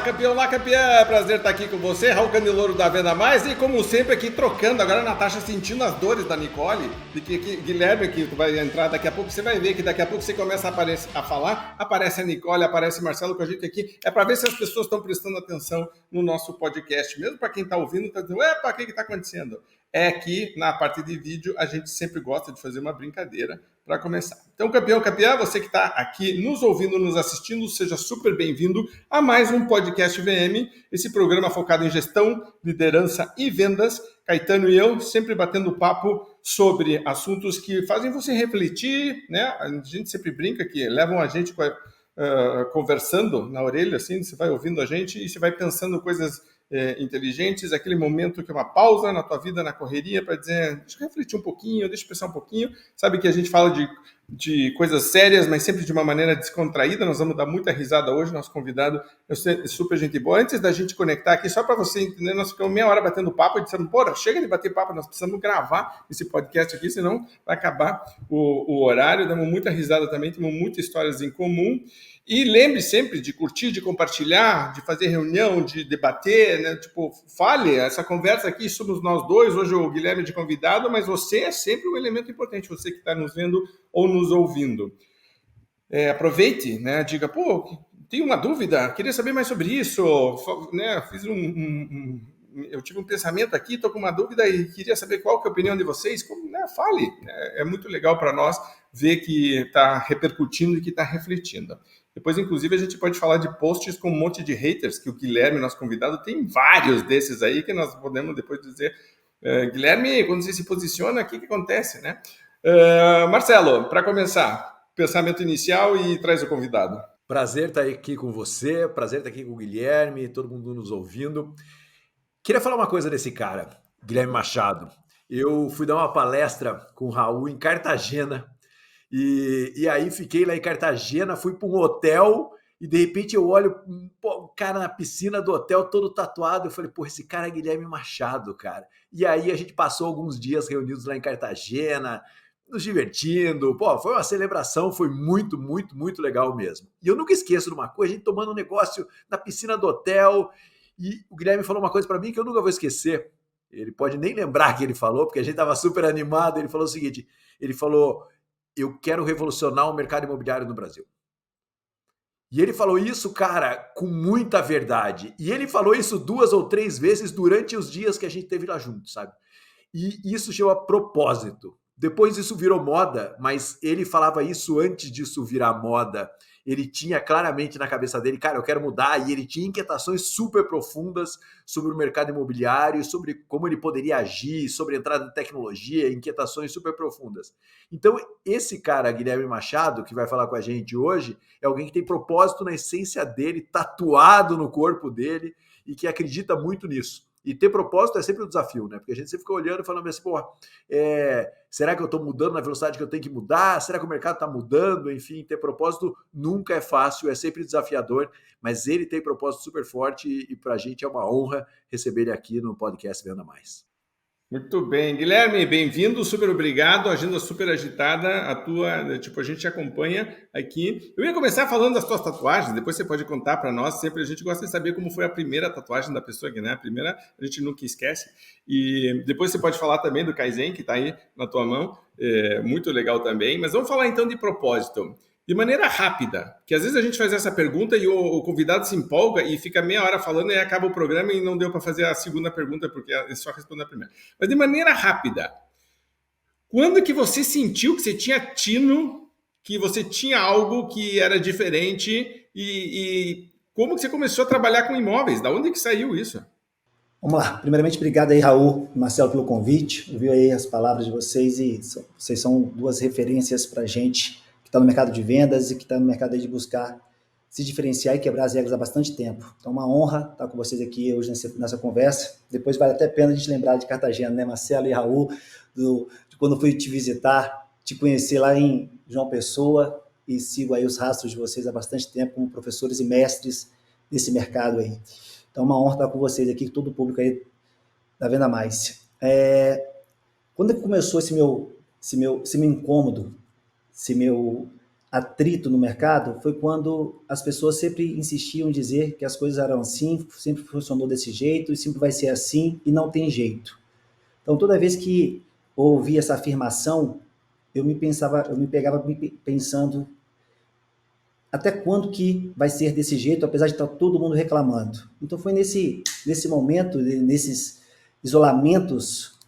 Olá, campeã! Prazer estar aqui com você, Raul Candeloro da Venda Mais, e como sempre aqui trocando, agora a Natasha sentindo as dores da Nicole, de que Guilherme, que tu vai entrar daqui a pouco, você vai ver que daqui a pouco você começa a falar, aparece a Nicole, aparece Marcelo com a gente aqui, é para ver se as pessoas estão prestando atenção no nosso podcast, mesmo para quem está ouvindo, está dizendo, epa, o que está acontecendo? É que na parte de vídeo a gente sempre gosta de fazer uma brincadeira para começar. Então, campeã, você que está aqui nos ouvindo, nos assistindo, seja super bem-vindo a mais um podcast VM, esse programa focado em gestão, liderança e vendas. Caetano e eu sempre batendo papo sobre assuntos que fazem você refletir, né? A gente sempre brinca que levam a gente conversando na orelha, assim, você vai ouvindo a gente e você vai pensando coisas inteligentes, aquele momento que é uma pausa na tua vida, na correria, para dizer, deixa eu refletir um pouquinho, deixa eu pensar um pouquinho. Sabe que a gente fala de coisas sérias, mas sempre de uma maneira descontraída. Nós vamos dar muita risada hoje, nosso convidado é super gente boa. Antes da gente conectar aqui, só para você entender, nós ficamos meia hora batendo papo e dissemos, porra, chega de bater papo, nós precisamos gravar esse podcast aqui, senão vai acabar o horário. Damos muita risada também, temos muitas histórias em comum. E lembre sempre de curtir, de compartilhar, de fazer reunião, de debater, né? Tipo, fale, essa conversa aqui somos nós dois, hoje o Guilherme de convidado, mas você é sempre um elemento importante, você que está nos vendo ou nos ouvindo. Aproveite, né? Diga, pô, tenho uma dúvida, queria saber mais sobre isso, né? Eu tive um pensamento aqui, estou com uma dúvida e queria saber qual que é a opinião de vocês. Né? Fale, é muito legal para nós ver que está repercutindo e que está refletindo. Depois, inclusive, a gente pode falar de posts com um monte de haters, que o Guilherme, nosso convidado, tem vários desses aí que nós podemos depois dizer, Guilherme, quando você se posiciona, o que acontece, né? Marcelo, para começar, pensamento inicial e traz o convidado. Prazer estar aqui com você, prazer estar aqui com o Guilherme, todo mundo nos ouvindo. Queria falar uma coisa desse cara, Guilherme Machado. Eu fui dar uma palestra com o Raul em Cartagena, e aí fiquei lá em Cartagena, fui para um hotel e de repente eu olho o cara na piscina do hotel todo tatuado. Eu falei, pô, esse cara é Guilherme Machado, cara. E aí a gente passou alguns dias reunidos lá em Cartagena, nos divertindo. Pô, foi uma celebração, foi muito, muito, muito legal mesmo. E eu nunca esqueço de uma coisa, a gente tomando um negócio na piscina do hotel, e o Guilherme falou uma coisa para mim que eu nunca vou esquecer. Ele pode nem lembrar que ele falou, porque a gente estava super animado. Ele falou o seguinte, ele falou, eu quero revolucionar o mercado imobiliário no Brasil. E ele falou isso, cara, com muita verdade. E ele falou isso 2 ou 3 vezes durante os dias que a gente teve lá junto, sabe? E isso chama propósito. Depois isso virou moda, mas ele falava isso antes disso virar moda. Ele tinha claramente na cabeça dele, cara, eu quero mudar, e ele tinha inquietações super profundas sobre o mercado imobiliário, sobre como ele poderia agir, sobre a entrada de tecnologia, inquietações super profundas. Então, esse cara, Guilherme Machado, que vai falar com a gente hoje, é alguém que tem propósito na essência dele, tatuado no corpo dele, e que acredita muito nisso. E ter propósito é sempre um desafio, né? Porque a gente sempre fica olhando e falando assim, pô, será que eu estou mudando na velocidade que eu tenho que mudar? Será que o mercado está mudando? Enfim, ter propósito nunca é fácil, é sempre desafiador, mas ele tem propósito super forte e para a gente é uma honra receber ele aqui no podcast Venda Mais. Muito bem. Guilherme, bem-vindo, super obrigado, agenda super agitada, a gente acompanha aqui. Eu ia começar falando das tuas tatuagens, depois você pode contar para nós, sempre a gente gosta de saber como foi a primeira tatuagem da pessoa aqui, né? A primeira a gente nunca esquece. E depois você pode falar também do Kaizen, que está aí na tua mão, muito legal também. Mas vamos falar então de propósito. De maneira rápida, que às vezes a gente faz essa pergunta e o convidado se empolga e fica meia hora falando e acaba o programa e não deu para fazer a segunda pergunta porque é só responder a primeira. Mas de maneira rápida, quando que você sentiu que você tinha tino, que você tinha algo que era diferente e como que você começou a trabalhar com imóveis? Da onde que saiu isso? Vamos lá. Primeiramente, obrigado aí, Raul e Marcelo, pelo convite. Ouviu aí as palavras de vocês e vocês são 2 referências para a gente que está no mercado de vendas e que está no mercado de buscar se diferenciar e quebrar as regras há bastante tempo. Então, uma honra estar com vocês aqui hoje nessa conversa. Depois vale até a pena a gente lembrar de Cartagena, né, Marcelo e Raul, de quando fui te visitar, te conhecer lá em João Pessoa, e sigo aí os rastros de vocês há bastante tempo como professores e mestres desse mercado aí. Então, é uma honra estar com vocês aqui, todo o público aí da Venda Mais. Quando começou esse meu incômodo, esse meu atrito no mercado foi quando as pessoas sempre insistiam em dizer que as coisas eram assim, sempre funcionou desse jeito e sempre vai ser assim e não tem jeito. Então, toda vez que eu ouvia essa afirmação, eu me pegava pensando até quando que vai ser desse jeito, apesar de estar todo mundo reclamando. Então foi nesse momento, nesses isolamentos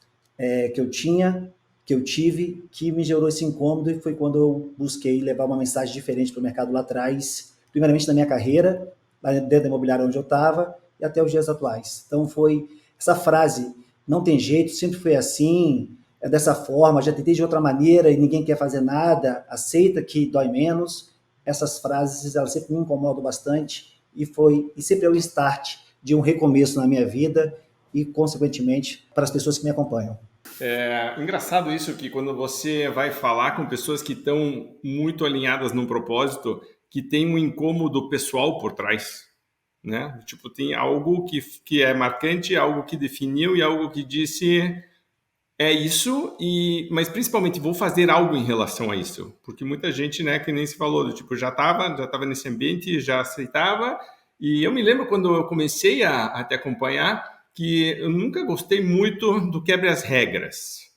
que eu tive, que me gerou esse incômodo e foi quando eu busquei levar uma mensagem diferente para o mercado lá atrás, primeiramente na minha carreira, lá dentro da imobiliária onde eu estava, e até os dias atuais. Então foi essa frase, não tem jeito, sempre foi assim, é dessa forma, já tentei de outra maneira e ninguém quer fazer nada, aceita que dói menos. Essas frases, elas sempre me incomodam bastante e sempre é o start de um recomeço na minha vida e, consequentemente, para as pessoas que me acompanham. É engraçado isso, que quando você vai falar com pessoas que estão muito alinhadas num propósito, que tem um incômodo pessoal por trás, né? Tipo, tem algo que é marcante, algo que definiu e algo que disse é isso, mas principalmente vou fazer algo em relação a isso. Porque muita gente, né, que nem se falou, do tipo, já tava nesse ambiente, já aceitava. E eu me lembro quando eu comecei a te acompanhar, que eu nunca gostei muito do quebra as regras,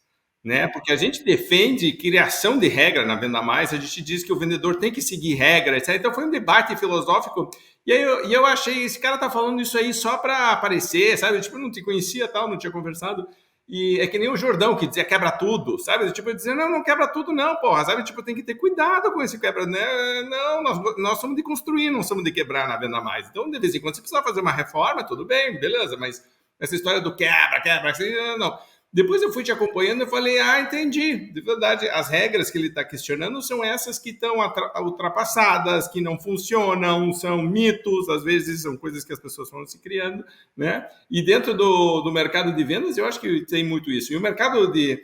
né? Porque a gente defende criação de regra na Venda Mais, a gente diz que o vendedor tem que seguir regras, etc. Então foi um debate filosófico, e aí eu achei, esse cara tá falando isso aí só para aparecer, sabe? Tipo, eu não te conhecia, tal, não tinha conversado. E é que nem o Jordão, que dizia quebra tudo, sabe? Tipo, eu dizia, não quebra tudo não, porra, sabe? Tipo, tem que ter cuidado com esse quebra, né? Não, nós somos de construir, não somos de quebrar na Venda Mais. Então, de vez em quando, se precisar fazer uma reforma, tudo bem, beleza, mas essa história do quebra, assim, não. Depois eu fui te acompanhando e eu falei, entendi. De verdade, as regras que ele está questionando são essas que estão ultrapassadas, que não funcionam, são mitos, às vezes são coisas que as pessoas vão se criando, né? E dentro do mercado de vendas, eu acho que tem muito isso. E o mercado de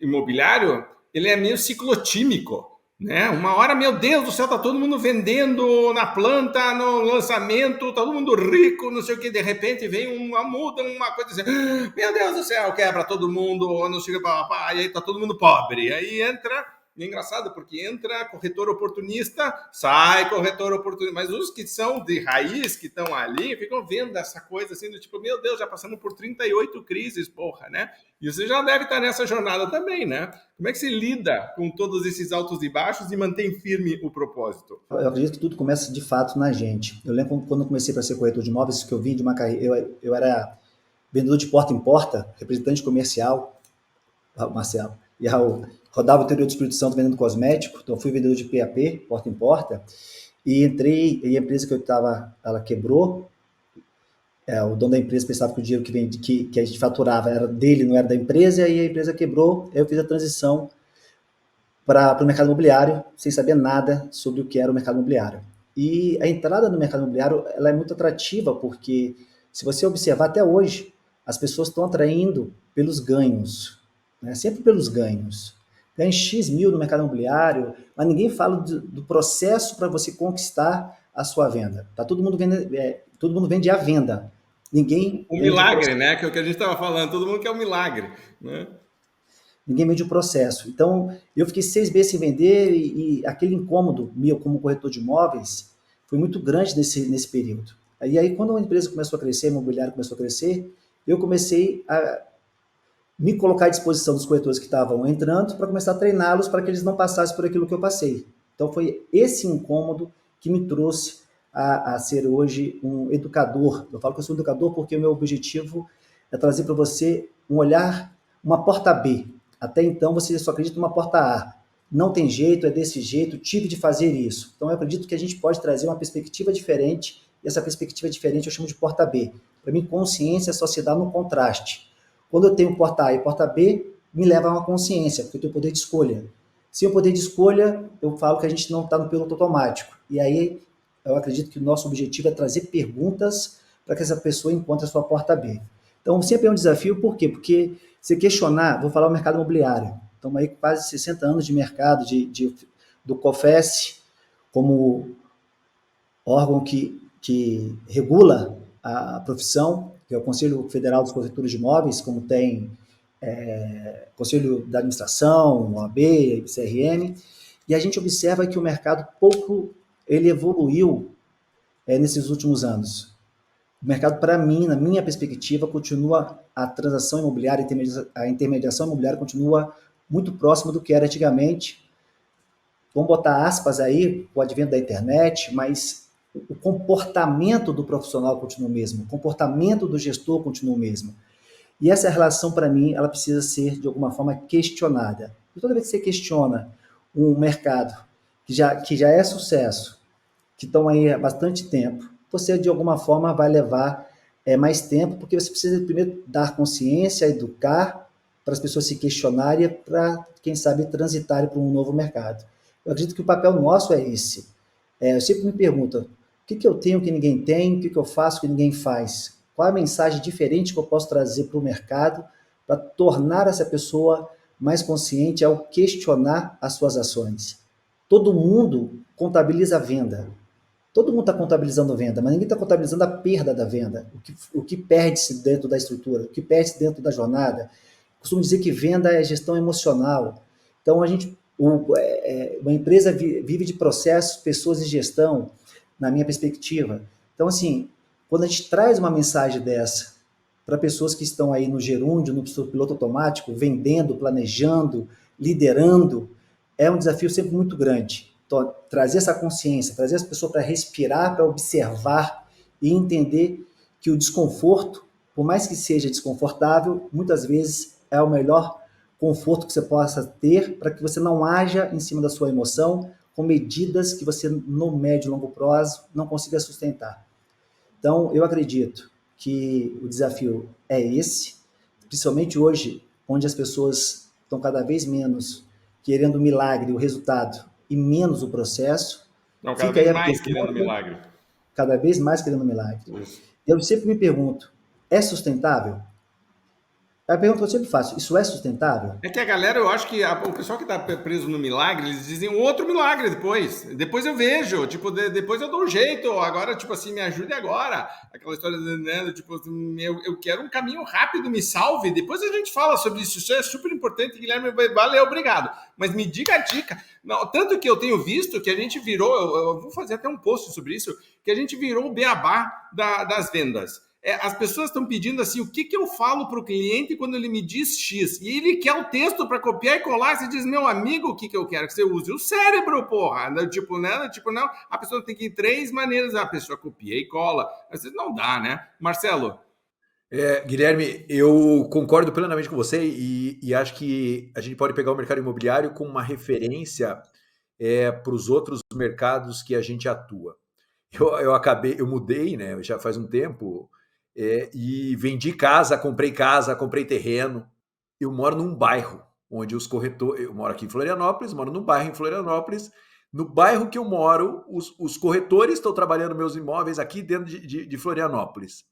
imobiliário, ele é meio ciclotímico, né? Uma hora, meu Deus do céu, tá todo mundo vendendo na planta, no lançamento, tá todo mundo rico, não sei o que, de repente vem uma muda, uma coisa assim, meu Deus do céu, quebra todo mundo, não sei o que, e aí tá todo mundo pobre, aí entra, é engraçado, porque entra corretor oportunista, sai corretor oportunista, mas os que são de raiz, que estão ali, ficam vendo essa coisa assim, do tipo, meu Deus, já passamos por 38 crises, porra, né? E você já deve estar nessa jornada também, né? Como é que se lida com todos esses altos e baixos e mantém firme o propósito? Eu acredito que tudo começa de fato na gente. Eu lembro quando eu comecei para ser corretor de imóveis, que eu vim de uma carreira, eu era vendedor de porta em porta, representante comercial, Marcelo, e Raul, rodava o interior do Espírito Santo vendendo cosmético, então eu fui vendedor de PAP, porta em porta, e entrei, e a empresa que eu estava, ela quebrou, o dono da empresa pensava que o dinheiro que a gente faturava era dele, não era da empresa, e aí a empresa quebrou, aí eu fiz a transição para o mercado imobiliário, sem saber nada sobre o que era o mercado imobiliário. E a entrada no mercado imobiliário, ela é muito atrativa, porque se você observar até hoje, as pessoas estão atraindo pelos ganhos, né? Sempre pelos ganhos. Ganha X mil no mercado imobiliário, mas ninguém fala do processo para você conquistar a sua venda. Tá todo mundo todo mundo vende a venda. Ninguém o milagre, né? Que é o que a gente estava falando, todo mundo quer um milagre, né? Ninguém vende o processo. Então, eu fiquei 6 meses sem vender e aquele incômodo meu como corretor de imóveis foi muito grande nesse período. E aí, quando a empresa começou a crescer, a imobiliária começou a crescer, eu comecei a me colocar à disposição dos corretores que estavam entrando para começar a treiná-los para que eles não passassem por aquilo que eu passei. Então, foi esse incômodo que me trouxe a ser hoje um educador. Eu falo que eu sou um educador porque o meu objetivo é trazer para você um olhar, uma porta B. Até então, você só acredita numa porta A. Não tem jeito, é desse jeito, tive de fazer isso. Então, eu acredito que a gente pode trazer uma perspectiva diferente, e essa perspectiva diferente eu chamo de porta B. Para mim, consciência só se dá no contraste. Quando eu tenho porta A e porta B, me leva a uma consciência, porque eu tenho poder de escolha. Sem o poder de escolha, eu falo que a gente não está no piloto automático. E aí, eu acredito que o nosso objetivo é trazer perguntas para que essa pessoa encontre a sua porta B. Então, sempre é um desafio, por quê? Porque se questionar, vou falar o mercado imobiliário. Estamos aí com quase 60 anos de mercado do COFES, como órgão que regula a profissão, que é o Conselho Federal dos Corretores de Imóveis, como tem Conselho da Administração, OAB, CRM, E a gente observa que o mercado pouco ele evoluiu nesses últimos anos. O mercado, para mim, na minha perspectiva, continua a transação imobiliária, a intermediação imobiliária continua muito próxima do que era antigamente. Vamos botar aspas aí, o advento da internet, mas o comportamento do profissional continua o mesmo, o comportamento do gestor continua o mesmo. E essa relação, para mim, ela precisa ser, de alguma forma, questionada. E toda vez que você questiona um mercado que já é sucesso, que estão aí há bastante tempo, você, de alguma forma, vai levar mais tempo, porque você precisa, primeiro, dar consciência, educar, para as pessoas se questionarem, para, quem sabe, transitarem para um novo mercado. Eu acredito que o papel nosso é esse. Eu sempre me pergunto, o que eu tenho que ninguém tem, o que eu faço que ninguém faz? Qual a mensagem diferente que eu posso trazer para o mercado para tornar essa pessoa mais consciente ao questionar as suas ações? Todo mundo contabiliza a venda. Todo mundo está contabilizando a venda, mas ninguém está contabilizando a perda da venda, o que perde-se dentro da estrutura, o que perde-se dentro da jornada. Costumo dizer que venda é gestão emocional. Então, uma empresa vive de processos, pessoas e gestão, na minha perspectiva. Então, assim, quando a gente traz uma mensagem dessa para pessoas que estão aí no gerúndio, no piloto automático, vendendo, planejando, liderando, é um desafio sempre muito grande. Então, trazer essa consciência, trazer as pessoas para respirar, para observar e entender que o desconforto, por mais que seja desconfortável, muitas vezes é o melhor conforto que você possa ter para que você não haja em cima da sua emoção com medidas que você, no médio e longo prazo, não consiga sustentar. Então, eu acredito que o desafio é esse, principalmente hoje, onde as pessoas estão cada vez menos querendo o milagre, o resultado, e menos o processo. Não, cada Fica aí vez a mais querendo pergunta, milagre. cada vez mais querendo milagre. Isso. Eu sempre me pergunto, é sustentável? É a pergunta que eu sempre faço, isso é sustentável? É que a galera, eu acho que o pessoal que tá preso no milagre, eles dizem um outro milagre depois. Depois eu vejo, tipo, depois eu dou um jeito. Agora, tipo assim, me ajude agora. Aquela história, né, tipo, eu quero um caminho rápido, me salve. Depois a gente fala sobre isso. Isso é super importante, Guilherme. Valeu, obrigado. Mas me diga a dica. Não, tanto que eu tenho visto que a gente virou, eu vou fazer até um post sobre isso, que a gente virou o beabá das vendas. As pessoas estão pedindo assim, o que eu falo para o cliente quando ele me diz X? E ele quer o texto para copiar e colar. Você diz, meu amigo, o que eu quero? Que você use o cérebro, porra. Tipo, né? Tipo, não. A pessoa tem que ir 3 maneiras. A pessoa copia e cola. Às vezes não dá, né? Marcelo? Guilherme, eu concordo plenamente com você e acho que a gente pode pegar o mercado imobiliário como uma referência para os outros mercados que a gente atua. Eu mudei, né? Já faz um tempo, e vendi casa, comprei terreno. Eu moro num bairro onde os corretores. Eu moro aqui em Florianópolis, moro num bairro em Florianópolis. No bairro que eu moro, os corretores estão trabalhando meus imóveis aqui dentro de Florianópolis.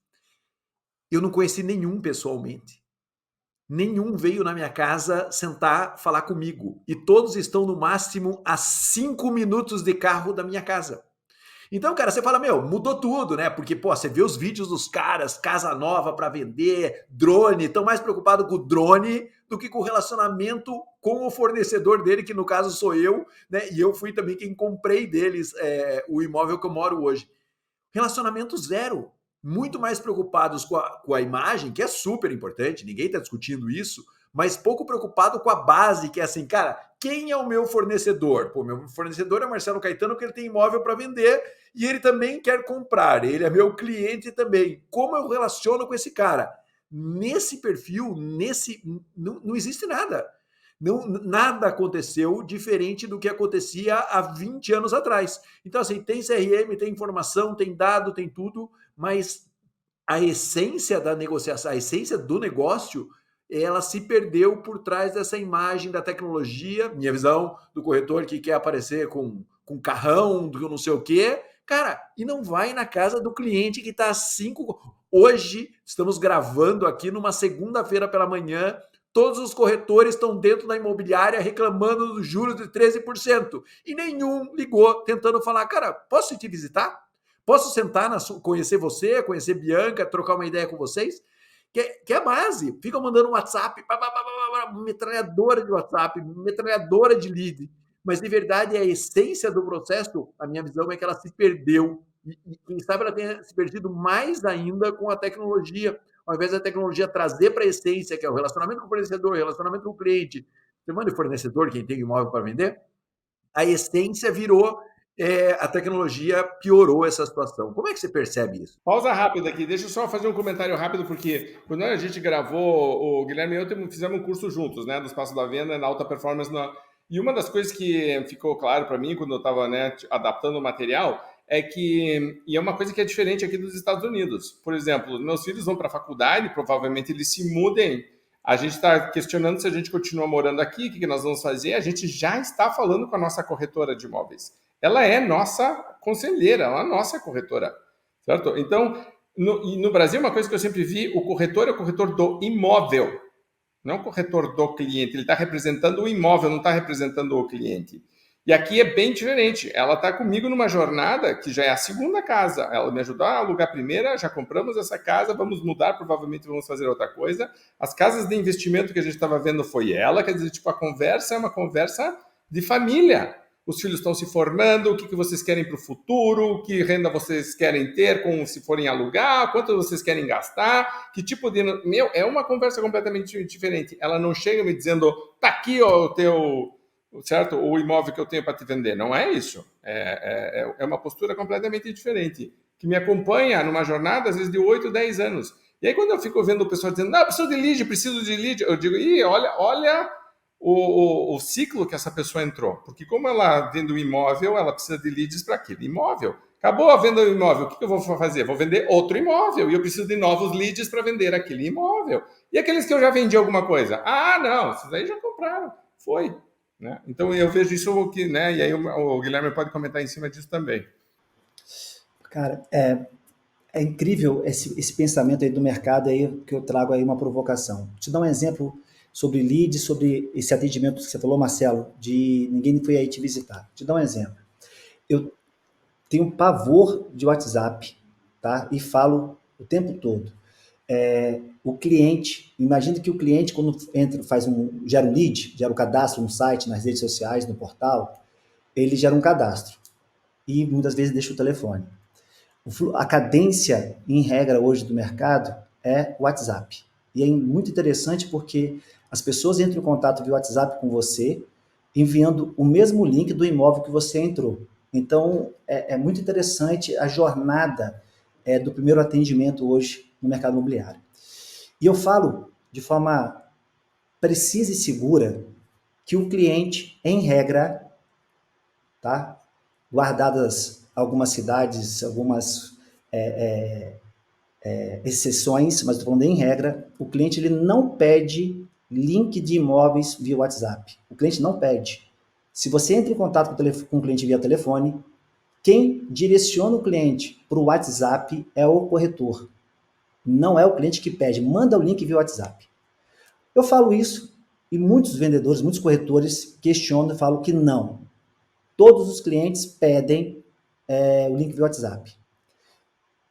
Eu não conheci nenhum pessoalmente. Nenhum veio na minha casa sentar, falar comigo. E todos estão no máximo a 5 minutos de carro da minha casa. Então, cara, você fala, mudou tudo, né? Porque, pô, você vê os vídeos dos caras, casa nova para vender, drone, estão mais preocupados com o drone do que com o relacionamento com o fornecedor dele, que no caso sou eu, né? E eu fui também quem comprei deles o imóvel que eu moro hoje. Relacionamento zero. Muito mais preocupados com a imagem, que é super importante, ninguém está discutindo isso, mas pouco preocupado com a base, que é assim, cara, quem é o meu fornecedor? Pô, meu fornecedor é o Marcelo Caetano, que ele tem imóvel para vender e ele também quer comprar, ele é meu cliente também. Como eu relaciono com esse cara? Nesse perfil, não existe nada. Não, nada aconteceu diferente do que acontecia há 20 anos atrás. Então, assim, tem CRM, tem informação, tem dado, tem tudo, mas a essência da negociação, a essência do negócio, ela se perdeu por trás dessa imagem da tecnologia, minha visão do corretor que quer aparecer com carrão, do não sei o quê, cara, e não vai na casa do cliente que está às 5. Hoje, estamos gravando aqui numa segunda-feira pela manhã, todos os corretores estão dentro da imobiliária reclamando dos juros de 13%. E nenhum ligou tentando falar, cara, posso te visitar? Posso sentar, conhecer você, conhecer Bianca, trocar uma ideia com vocês? Que é a base. Ficam mandando WhatsApp, metralhadora de WhatsApp, metralhadora de lead. mas de verdade a essência do processo, a minha visão é que ela se perdeu. E quem sabe ela tenha se perdido mais ainda com a tecnologia, ao invés da tecnologia trazer para a essência, que é o relacionamento com o fornecedor, o relacionamento com o cliente. Você manda o fornecedor, quem tem imóvel para vender, a essência virou, a tecnologia piorou essa situação. Como é que você percebe isso? Pausa rápida aqui, deixa eu só fazer um comentário rápido, porque quando a gente gravou, o Guilherme e eu fizemos um curso juntos, né, do Espaço da Venda, na alta performance. E uma das coisas que ficou claro para mim quando eu estava, né, adaptando o material é que, e é uma coisa que é diferente aqui dos Estados Unidos. Por exemplo, meus filhos vão para a faculdade, provavelmente eles se mudem. A gente está questionando se a gente continua morando aqui, o que nós vamos fazer. A gente já está falando com a nossa corretora de imóveis. Ela é nossa conselheira, ela é nossa corretora. Certo? Então, no Brasil, uma coisa que eu sempre vi, o corretor é o corretor do imóvel, não é o corretor do cliente. Ele está representando o imóvel, não está representando o cliente. E aqui é bem diferente. Ela está comigo numa jornada que já é a segunda casa. Ela me ajudou a alugar a primeira, já compramos essa casa, vamos mudar, provavelmente vamos fazer outra coisa. As casas de investimento que a gente estava vendo foi ela, quer dizer, tipo, a conversa é uma conversa de família. Os filhos estão se formando, o que vocês querem para o futuro, que renda vocês querem ter se forem alugar, quanto vocês querem gastar, que tipo de... Meu, é uma conversa completamente diferente. Ela não chega me dizendo, tá aqui ó, o teu... certo? O imóvel que eu tenho para te vender. Não é isso. É uma postura completamente diferente, que me acompanha numa jornada, às vezes, de 8, 10 anos. E aí, quando eu fico vendo o pessoal dizendo, não, preciso de lead, eu digo, olha o ciclo que essa pessoa entrou. Porque como ela vende um imóvel, ela precisa de leads para aquele imóvel. Acabou a venda do imóvel, o que eu vou fazer? Vou vender outro imóvel e eu preciso de novos leads para vender aquele imóvel. E aqueles que eu já vendi alguma coisa? Ah, não, esses aí já compraram. Foi. Né? Então eu vejo isso que, né? E aí o Guilherme pode comentar em cima disso também. Cara, é incrível esse pensamento aí do mercado aí que eu trago aí uma provocação. Vou te dar um exemplo sobre lead, sobre esse atendimento que você falou, Marcelo, de ninguém foi aí te visitar. Vou te dar um exemplo. Eu tenho pavor de WhatsApp, tá? E falo o tempo todo. O cliente, imagina que o cliente quando entra, gera um lead, gera um cadastro no site, nas redes sociais, no portal, ele gera um cadastro e muitas vezes deixa o telefone. A cadência, em regra, hoje do mercado é o WhatsApp. E é muito interessante porque as pessoas entram em contato via WhatsApp com você, enviando o mesmo link do imóvel que você entrou. Então, é muito interessante a jornada do primeiro atendimento hoje no mercado imobiliário. E eu falo de forma precisa e segura que o cliente, em regra, tá? Guardadas algumas cidades, algumas exceções, mas estou falando em regra, o cliente ele não pede link de imóveis via WhatsApp. O cliente não pede. Se você entra em contato com o cliente via telefone, quem direciona o cliente para o WhatsApp é o corretor. Não é o cliente que pede, manda o link via WhatsApp. Eu falo isso e muitos vendedores, muitos corretores questionam e falam que não. Todos os clientes pedem o link via WhatsApp.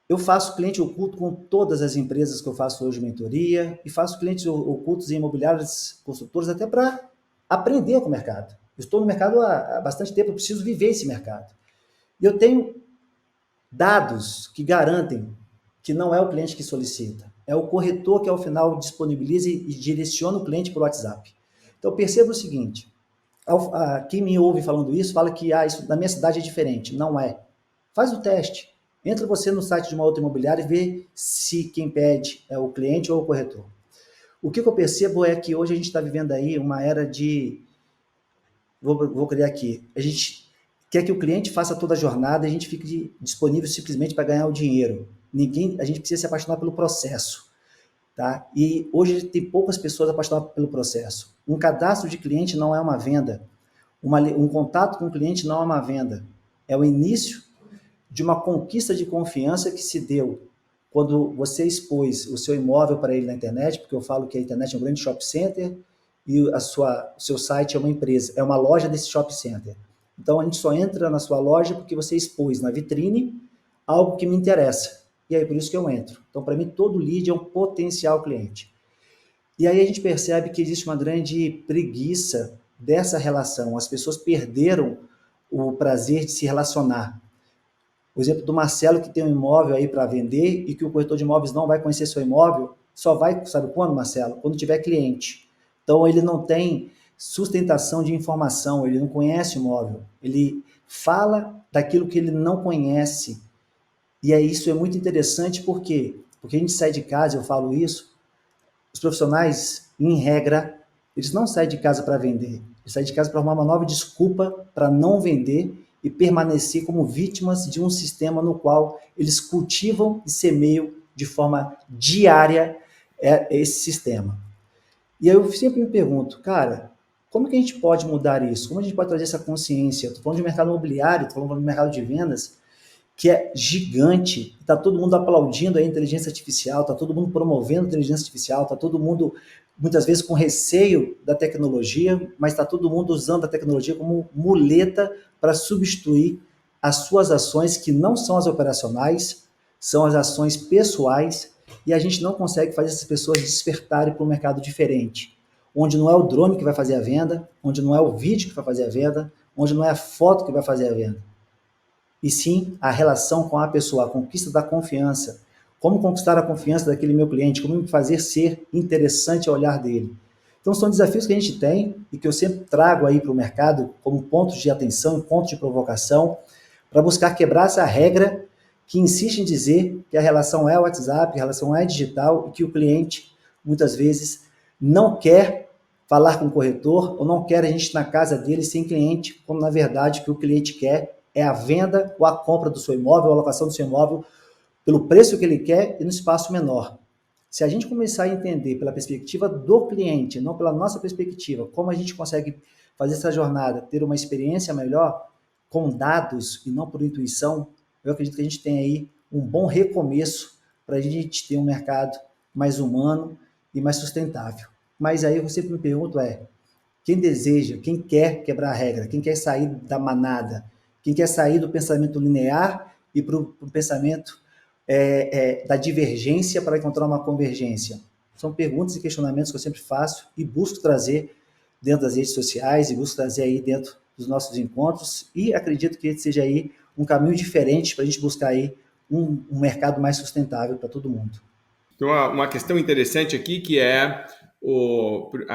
Eu faço cliente oculto com todas as empresas que eu faço hoje mentoria e faço clientes ocultos em imobiliárias, construtoras, até para aprender com o mercado. Eu estou no mercado há bastante tempo, eu preciso viver esse mercado. E eu tenho dados que garantem que não é o cliente que solicita, é o corretor que ao final disponibiliza e direciona o cliente para o WhatsApp. Então perceba o seguinte, quem me ouve falando isso fala que isso na minha cidade é diferente. Não é. Faz o teste. Entra você no site de uma outra imobiliária e vê se quem pede é o cliente ou o corretor. O que eu percebo é que hoje a gente está vivendo aí uma era de... Vou criar aqui. A gente quer que o cliente faça toda a jornada e a gente fique disponível simplesmente para ganhar o dinheiro. A gente precisa se apaixonar pelo processo. Tá? E hoje tem poucas pessoas apaixonadas pelo processo. Um cadastro de cliente não é uma venda. Um contato com o cliente não é uma venda. É o início de uma conquista de confiança que se deu quando você expôs o seu imóvel para ele na internet, porque eu falo que a internet é um grande shopping center e o seu site é uma empresa, é uma loja desse shopping center. Então a gente só entra na sua loja porque você expôs na vitrine algo que me interessa. E aí por isso que eu entro. Então para mim todo lead é um potencial cliente. E aí a gente percebe que existe uma grande preguiça dessa relação. As pessoas perderam o prazer de se relacionar. O exemplo do Marcelo, que tem um imóvel aí para vender e que o corretor de imóveis não vai conhecer seu imóvel, só vai, sabe quando, Marcelo? Quando tiver cliente. Então, ele não tem sustentação de informação, ele não conhece o imóvel, ele fala daquilo que ele não conhece. E aí isso é muito interessante, por quê? Porque a gente sai de casa, eu falo isso, os profissionais, em regra, eles não saem de casa para vender, eles saem de casa para arrumar uma nova desculpa para não vender e permanecer como vítimas de um sistema no qual eles cultivam e semeiam de forma diária esse sistema. E aí eu sempre me pergunto, cara, como que a gente pode mudar isso? Como a gente pode trazer essa consciência? Estou falando de mercado imobiliário, estou falando de mercado de vendas, que é gigante, está todo mundo aplaudindo a inteligência artificial, está todo mundo promovendo a inteligência artificial, está todo mundo, muitas vezes, com receio da tecnologia, mas está todo mundo usando a tecnologia como muleta para substituir as suas ações, que não são as operacionais, são as ações pessoais, e a gente não consegue fazer essas pessoas despertarem para um mercado diferente, onde não é o drone que vai fazer a venda, onde não é o vídeo que vai fazer a venda, onde não é a foto que vai fazer a venda, e sim a relação com a pessoa, a conquista da confiança. Como conquistar a confiança daquele meu cliente, como me fazer ser interessante ao olhar dele. Então são desafios que a gente tem e que eu sempre trago aí para o mercado como pontos de atenção, pontos de provocação, para buscar quebrar essa regra que insiste em dizer que a relação é o WhatsApp, que a relação é digital e que o cliente, muitas vezes, não quer falar com o corretor ou não quer a gente na casa dele sem cliente, como na verdade o que o cliente quer é a venda ou a compra do seu imóvel, a alocação do seu imóvel pelo preço que ele quer e no espaço menor. Se a gente começar a entender pela perspectiva do cliente, não pela nossa perspectiva, como a gente consegue fazer essa jornada, ter uma experiência melhor, com dados e não por intuição, eu acredito que a gente tem aí um bom recomeço para a gente ter um mercado mais humano e mais sustentável. Mas aí eu sempre me pergunto quem deseja, quem quer quebrar a regra, quem quer sair da manada, quem quer sair do pensamento linear e para o pensamento da divergência para encontrar uma convergência? São perguntas e questionamentos que eu sempre faço e busco trazer dentro das redes sociais e busco trazer aí dentro dos nossos encontros e acredito que seja aí um caminho diferente para a gente buscar aí um mercado mais sustentável para todo mundo. Então, uma questão interessante aqui que é,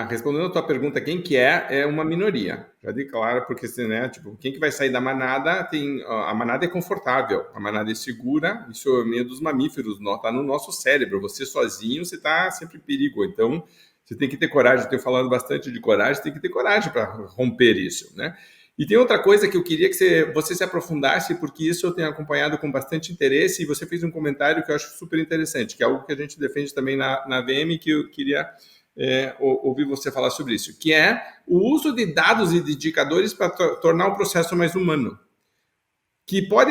respondendo a tua pergunta, quem que é uma minoria. Já dei claro, porque né, tipo, quem que vai sair da manada, a manada é confortável, a manada é segura, isso é meio dos mamíferos, está no nosso cérebro, você sozinho, você está sempre em perigo, então você tem que ter coragem, eu tenho falado bastante de coragem, tem que ter coragem para romper isso, né? E tem outra coisa que eu queria que você se aprofundasse, porque isso eu tenho acompanhado com bastante interesse, e você fez um comentário que eu acho super interessante, que é algo que a gente defende também na VM, que eu queria ouvir você falar sobre isso, que é o uso de dados e de indicadores para tornar o processo mais humano, que pode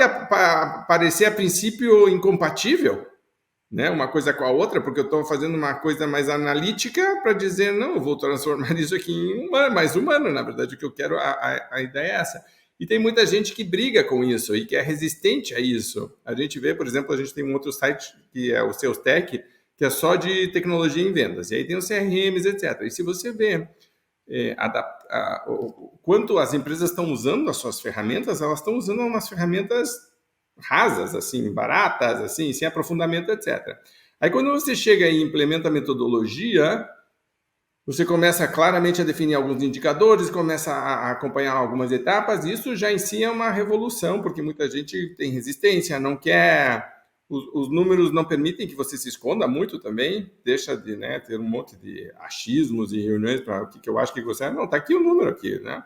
parecer a princípio incompatível, né, uma coisa com a outra, porque eu estou fazendo uma coisa mais analítica para dizer, não, eu vou transformar isso aqui em mais humano, na verdade, o que eu quero, a ideia é essa. E tem muita gente que briga com isso e que é resistente a isso. A gente vê, por exemplo, a gente tem um outro site, que é o SalesTech, que é só de tecnologia em vendas, e aí tem os CRMs, etc. E se você vê quanto as empresas estão usando as suas ferramentas, elas estão usando umas ferramentas rasas, assim, baratas, assim, sem aprofundamento, etc. Aí quando você chega e implementa a metodologia, você começa claramente a definir alguns indicadores, começa a acompanhar algumas etapas, e isso já em si é uma revolução, porque muita gente tem resistência, não quer, os números não permitem que você se esconda muito também, deixa de ter um monte de achismos e reuniões para o que eu acho que você... Não, tá aqui o número aqui, né?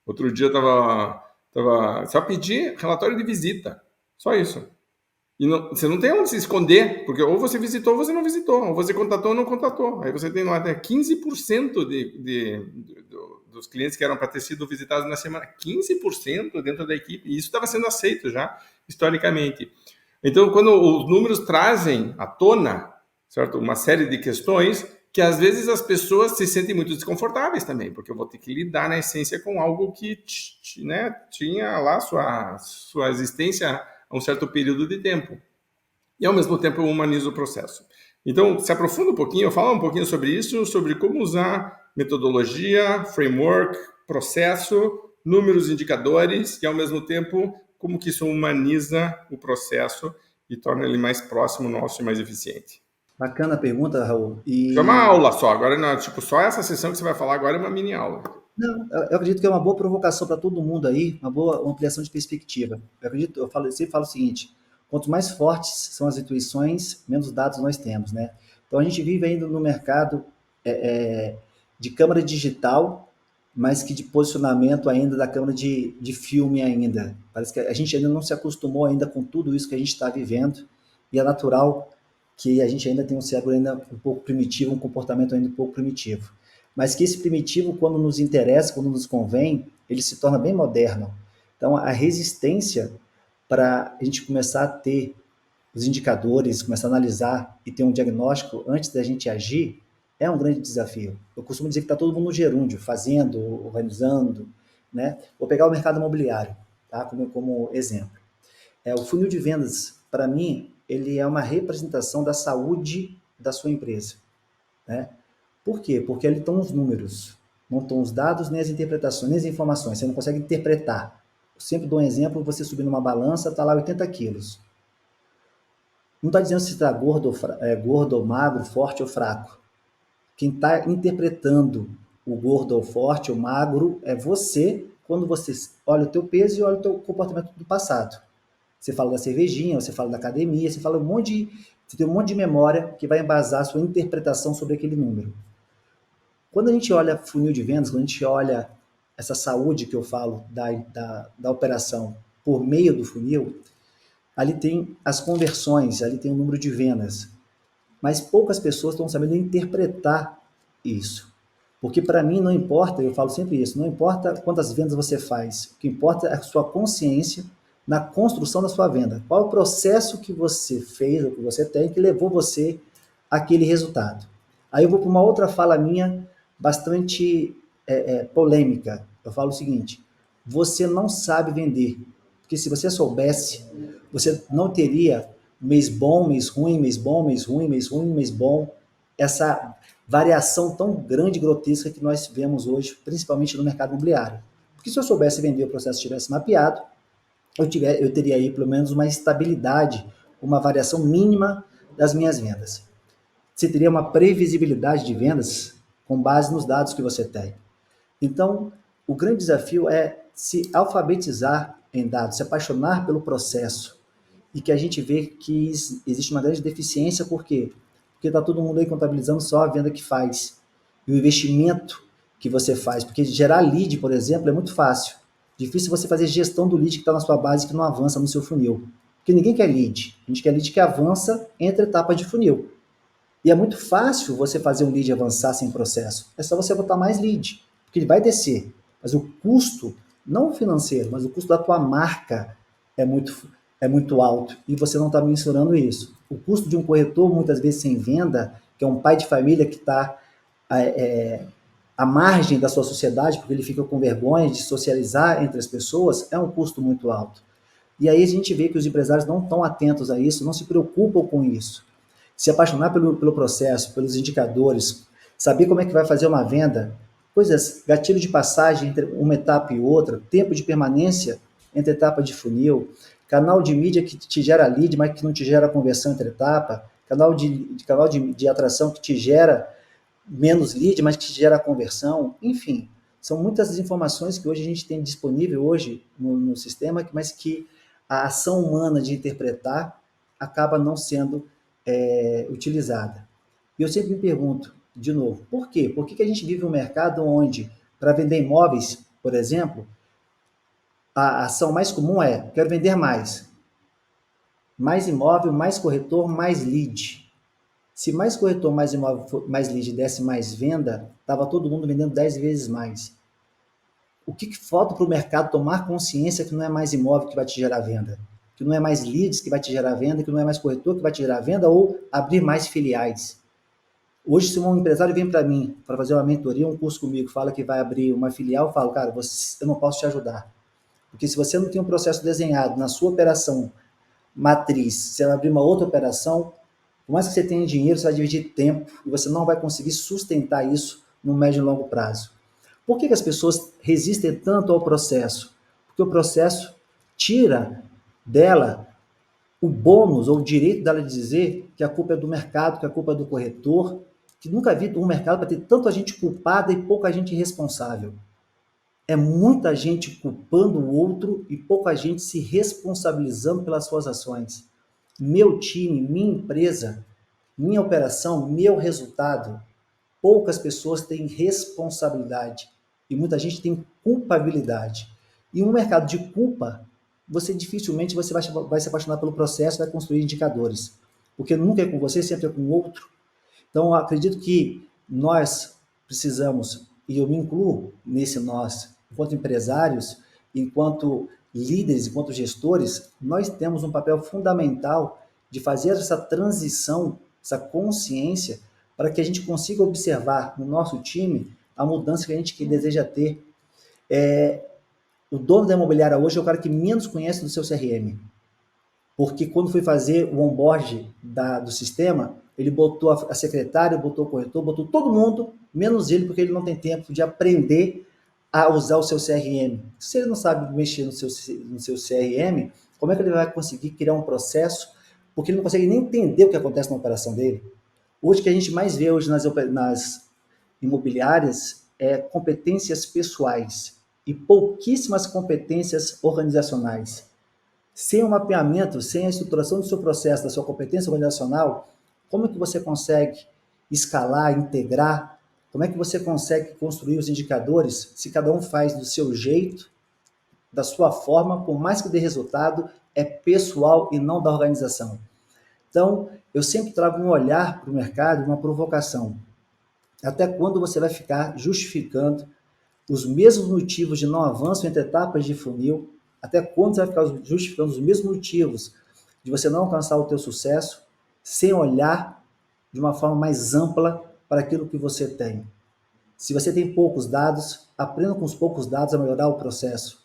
Outro dia eu tava só pedir relatório de visita. Só isso. E você não tem onde se esconder, porque ou você visitou ou você não visitou, ou você contatou ou não contatou. Aí você tem lá até 15% dos clientes que eram para ter sido visitados na semana, 15% dentro da equipe, e isso estava sendo aceito já, historicamente. Então, quando os números trazem à tona, certo, uma série de questões, que às vezes as pessoas se sentem muito desconfortáveis também, porque eu vou ter que lidar na essência com algo que tinha lá sua existência a um certo período de tempo. E, ao mesmo tempo, eu humanizo o processo. Então, se aprofunda um pouquinho, fala um pouquinho sobre isso, sobre como usar metodologia, framework, processo, números, indicadores, e ao mesmo tempo como que isso humaniza o processo e torna ele mais próximo nosso e mais eficiente. Bacana a pergunta, Raul. Isso é uma aula só, agora não, tipo, só essa sessão que você vai falar agora é uma mini aula. Não, eu acredito que é uma boa provocação para todo mundo aí, uma boa ampliação de perspectiva. Eu sempre falo o seguinte: quanto mais fortes são as intuições, menos dados nós temos, né? Então a gente vive ainda no mercado de câmera digital, mas que de posicionamento ainda da câmera de filme ainda. Parece que a gente ainda não se acostumou ainda com tudo isso que a gente está vivendo, e é natural que a gente ainda tenha um cérebro ainda um pouco primitivo, um comportamento ainda um pouco primitivo. Mas que esse primitivo, quando nos interessa, quando nos convém, ele se torna bem moderno. Então, a resistência para a gente começar a ter os indicadores, começar a analisar e ter um diagnóstico antes da gente agir, é um grande desafio. Eu costumo dizer que está todo mundo no gerúndio, fazendo, organizando, né? Vou pegar o mercado imobiliário, tá? Como exemplo. O funil de vendas, para mim, ele é uma representação da saúde da sua empresa, né? Por quê? Porque ali estão os números, não estão os dados, nem as interpretações, nem as informações. Você não consegue interpretar. Eu sempre dou um exemplo: você subir numa balança, está lá 80 quilos. Não está dizendo se está gordo ou magro, forte ou fraco. Quem está interpretando o gordo ou forte ou magro é você, quando você olha o teu peso e olha o teu comportamento do passado. Você fala da cervejinha, você fala da academia, você fala você tem um monte de memória que vai embasar a sua interpretação sobre aquele número. Quando a gente olha funil de vendas, quando a gente olha essa saúde que eu falo da operação por meio do funil, ali tem as conversões, ali tem o número de vendas. Mas poucas pessoas estão sabendo interpretar isso. Porque para mim não importa, eu falo sempre isso, não importa quantas vendas você faz, o que importa é a sua consciência na construção da sua venda. Qual é o processo que você fez, ou que você tem, que levou você àquele resultado. Aí eu vou para uma outra fala minha, bastante polêmica. Eu falo o seguinte: você não sabe vender. Porque se você soubesse, você não teria mês bom, mês ruim, mês bom, mês ruim, mês ruim, mês bom. Essa variação tão grande e grotesca que nós vemos hoje, principalmente no mercado imobiliário. Porque se eu soubesse vender, o processo estivesse mapeado, eu teria aí pelo menos uma estabilidade, uma variação mínima das minhas vendas. Você teria uma previsibilidade de vendas com base nos dados que você tem. Então, o grande desafio é se alfabetizar em dados, se apaixonar pelo processo, e que a gente vê que existe uma grande deficiência. Por quê? Porque está todo mundo aí contabilizando só a venda que faz e o investimento que você faz. Porque gerar lead, por exemplo, é muito fácil. Difícil você fazer gestão do lead que está na sua base, que não avança no seu funil. Porque ninguém quer lead. A gente quer lead que avança entre etapas de funil. E é muito fácil você fazer um lead avançar sem processo. É só você botar mais lead, porque ele vai descer. Mas o custo, não financeiro, mas o custo da tua marca é muito alto. E você não está mensurando isso. O custo de um corretor, muitas vezes sem venda, que é um pai de família que está à margem da sua sociedade, porque ele fica com vergonha de socializar entre as pessoas, é um custo muito alto. E aí a gente vê que os empresários não estão atentos a isso, não se preocupam com isso. Se apaixonar pelo processo, pelos indicadores, saber como é que vai fazer uma venda, coisas, gatilho de passagem entre uma etapa e outra, tempo de permanência entre etapa de funil, canal de mídia que te gera lead, mas que não te gera conversão entre etapa, canal de atração que te gera menos lead, mas que te gera conversão, enfim, são muitas informações que hoje a gente tem disponível hoje no sistema, mas que a ação humana de interpretar acaba não sendo utilizada. E eu sempre me pergunto, de novo, por quê? Por que a gente vive um mercado onde, para vender imóveis, por exemplo, a ação mais comum é: quero vender mais. Mais imóvel, mais corretor, mais lead. Se mais corretor, mais imóvel, mais lead desse mais venda, estava todo mundo vendendo 10 vezes mais. O que falta para o mercado tomar consciência que não é mais imóvel que vai te gerar venda? Que não é mais leads que vai te gerar venda, que não é mais corretor que vai te gerar venda, ou abrir mais filiais. Hoje, se um empresário vem para mim para fazer uma mentoria, um curso comigo, fala que vai abrir uma filial, eu falo: cara, eu não posso te ajudar. Porque se você não tem um processo desenhado na sua operação matriz, você vai abrir uma outra operação, por mais que você tenha dinheiro, você vai dividir tempo e você não vai conseguir sustentar isso no médio e longo prazo. Por que as pessoas resistem tanto ao processo? Porque o processo tira dela o bônus ou o direito dela de dizer que a culpa é do mercado, que a culpa é do corretor, que nunca vi um mercado para ter tanta gente culpada e pouca gente responsável. É muita gente culpando o outro e pouca gente se responsabilizando pelas suas ações. Meu time, minha empresa, minha operação, meu resultado. Poucas pessoas têm responsabilidade e muita gente tem culpabilidade. E um mercado de culpa, você dificilmente vai se apaixonar pelo processo, vai construir indicadores. Porque nunca é com você, sempre é com o outro. Então, eu acredito que nós precisamos, e eu me incluo nesse nós, enquanto empresários, enquanto líderes, enquanto gestores, nós temos um papel fundamental de fazer essa transição, essa consciência, para que a gente consiga observar no nosso time a mudança que a gente deseja ter. O dono da imobiliária hoje é o cara que menos conhece do seu CRM. Porque quando foi fazer o onboard do sistema, ele botou a secretária, botou o corretor, botou todo mundo, menos ele, porque ele não tem tempo de aprender a usar o seu CRM. Se ele não sabe mexer no seu CRM, como é que ele vai conseguir criar um processo? Porque ele não consegue nem entender o que acontece na operação dele. Hoje, o que a gente mais vê hoje nas imobiliárias é competências pessoais e pouquíssimas competências organizacionais. Sem o mapeamento, sem a estruturação do seu processo, da sua competência organizacional, como é que você consegue escalar, integrar? Como é que você consegue construir os indicadores se cada um faz do seu jeito, da sua forma, por mais que dê resultado, é pessoal e não da organização. Então, eu sempre trago um olhar para o mercado, uma provocação. Até quando você vai ficar justificando os mesmos motivos de não avanço entre etapas de funil? Até quando você vai ficar justificando os mesmos motivos de você não alcançar o teu sucesso, sem olhar de uma forma mais ampla para aquilo que você tem? Se você tem poucos dados, aprenda com os poucos dados a melhorar o processo.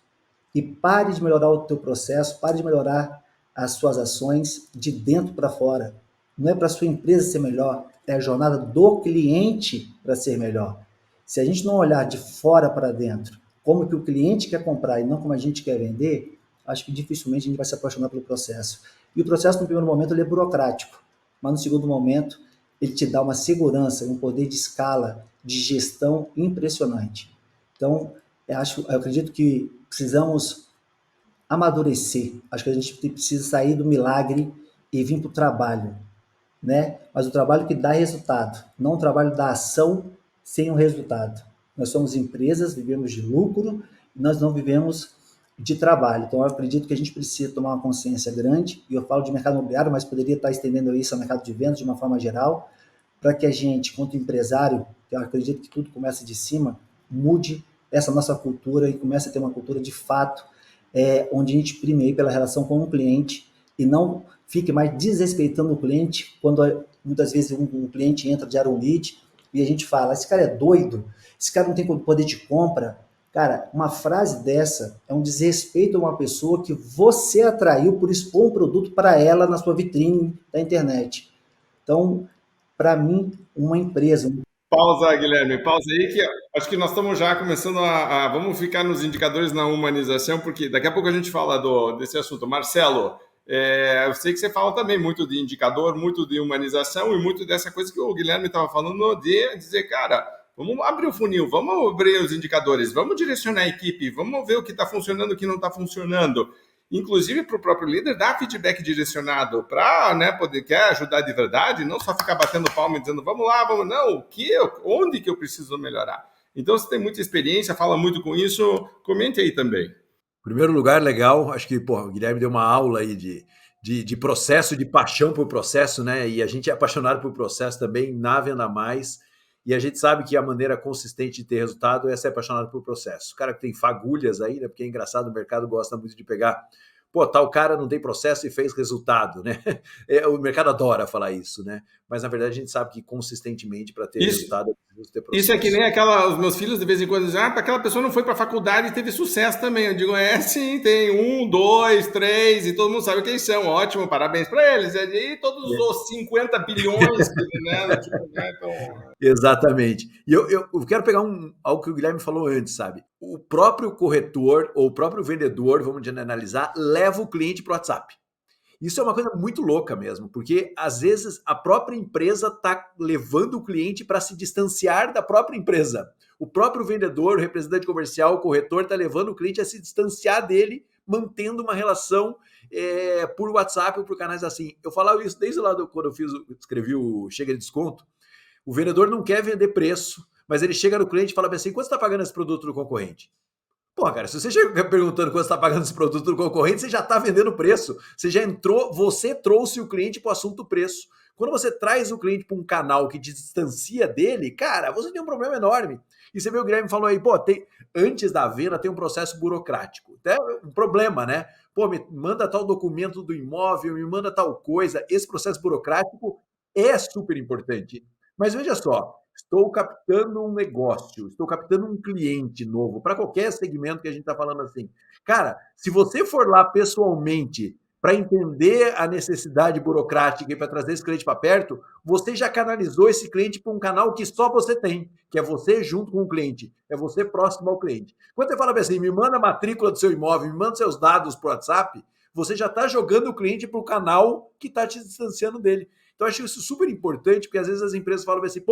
E pare de melhorar o teu processo, pare de melhorar as suas ações de dentro para fora. Não é para a sua empresa ser melhor, é a jornada do cliente para ser melhor. Se a gente não olhar de fora para dentro, como que o cliente quer comprar e não como a gente quer vender, acho que dificilmente a gente vai se apaixonar pelo processo. E o processo, no primeiro momento, ele é burocrático, mas no segundo momento, ele te dá uma segurança, um poder de escala, de gestão impressionante. Então, eu acredito que precisamos amadurecer. Acho que a gente precisa sair do milagre e vir para o trabalho, né? Mas o trabalho que dá resultado, não o trabalho da ação sem o resultado. Nós somos empresas, vivemos de lucro, nós não vivemos de trabalho. Então, eu acredito que a gente precisa tomar uma consciência grande, e eu falo de mercado imobiliário, mas poderia estar estendendo isso ao mercado de vendas de uma forma geral, para que a gente, quanto empresário, que eu acredito que tudo começa de cima, mude essa nossa cultura e comece a ter uma cultura de fato, onde a gente prime pela relação com o cliente e não fique mais desrespeitando o cliente quando muitas vezes um cliente entra de um lead e a gente fala, esse cara é doido, esse cara não tem poder de compra. Cara, uma frase dessa é um desrespeito a uma pessoa que você atraiu por expor um produto para ela na sua vitrine da internet. Então, para mim, uma empresa... Pausa, Guilherme, pausa aí que acho que nós estamos já começando vamos ficar nos indicadores na humanização, porque daqui a pouco a gente fala desse assunto. Marcelo, eu sei que você fala também muito de indicador, muito de humanização e muito dessa coisa que o Guilherme estava falando de dizer, cara, vamos abrir o funil, vamos abrir os indicadores, vamos direcionar a equipe, vamos ver o que está funcionando e o que não está funcionando. Inclusive para o próprio líder dar feedback direcionado para, né, poder quer ajudar de verdade, não só ficar batendo palma e dizendo vamos lá, vamos, não, onde que eu preciso melhorar? Então, você tem muita experiência, fala muito com isso, comente aí também. Em primeiro lugar, legal, acho que o Guilherme deu uma aula aí de processo, de paixão por processo, né? E a gente é apaixonado por processo também na Venda Mais, e a gente sabe que a maneira consistente de ter resultado é ser apaixonado por processo. O cara que tem fagulhas aí, né? Porque é engraçado, o mercado gosta muito de pegar, tal cara não tem processo e fez resultado, né? O mercado adora falar isso, né? Mas na verdade a gente sabe que consistentemente para ter resultado Isso é que nem os meus filhos de vez em quando dizem, aquela pessoa não foi para a faculdade e teve sucesso também. Eu digo, sim, tem 1, 2, 3, e todo mundo sabe quem são. Ótimo, parabéns para eles. E todos os 50 bilhões, né? Então... Exatamente. E eu quero pegar algo que o Guilherme falou antes, sabe? O próprio corretor ou o próprio vendedor, vamos analisar, leva o cliente para o WhatsApp. Isso é uma coisa muito louca mesmo, porque às vezes a própria empresa está levando o cliente para se distanciar da própria empresa. O próprio vendedor, o representante comercial, o corretor está levando o cliente a se distanciar dele, mantendo uma relação por WhatsApp ou por canais assim. Eu falava isso desde lá quando eu escrevi o Chega de Desconto. O vendedor não quer vender preço, mas ele chega no cliente e fala assim, quanto você está pagando esse produto do concorrente? Pô, cara, se você chega perguntando quanto você está pagando esse produto do concorrente, você já está vendendo o preço. Você trouxe o cliente para o assunto preço. Quando você traz o cliente para um canal que te distancia dele, cara, você tem um problema enorme. E você vê o Guilherme falou aí, antes da venda tem um processo burocrático. Até um problema, né? Me manda tal documento do imóvel, me manda tal coisa. Esse processo burocrático é super importante. Mas veja só, estou captando um negócio, estou captando um cliente novo, para qualquer segmento que a gente está falando assim. Cara, se você for lá pessoalmente para entender a necessidade burocrática e para trazer esse cliente para perto, você já canalizou esse cliente para um canal que só você tem, que é você junto com o cliente, é você próximo ao cliente. Quando você fala assim, me manda a matrícula do seu imóvel, me manda seus dados para o WhatsApp, você já está jogando o cliente para o canal que está te distanciando dele. Então, eu acho isso super importante, porque às vezes as empresas falam assim,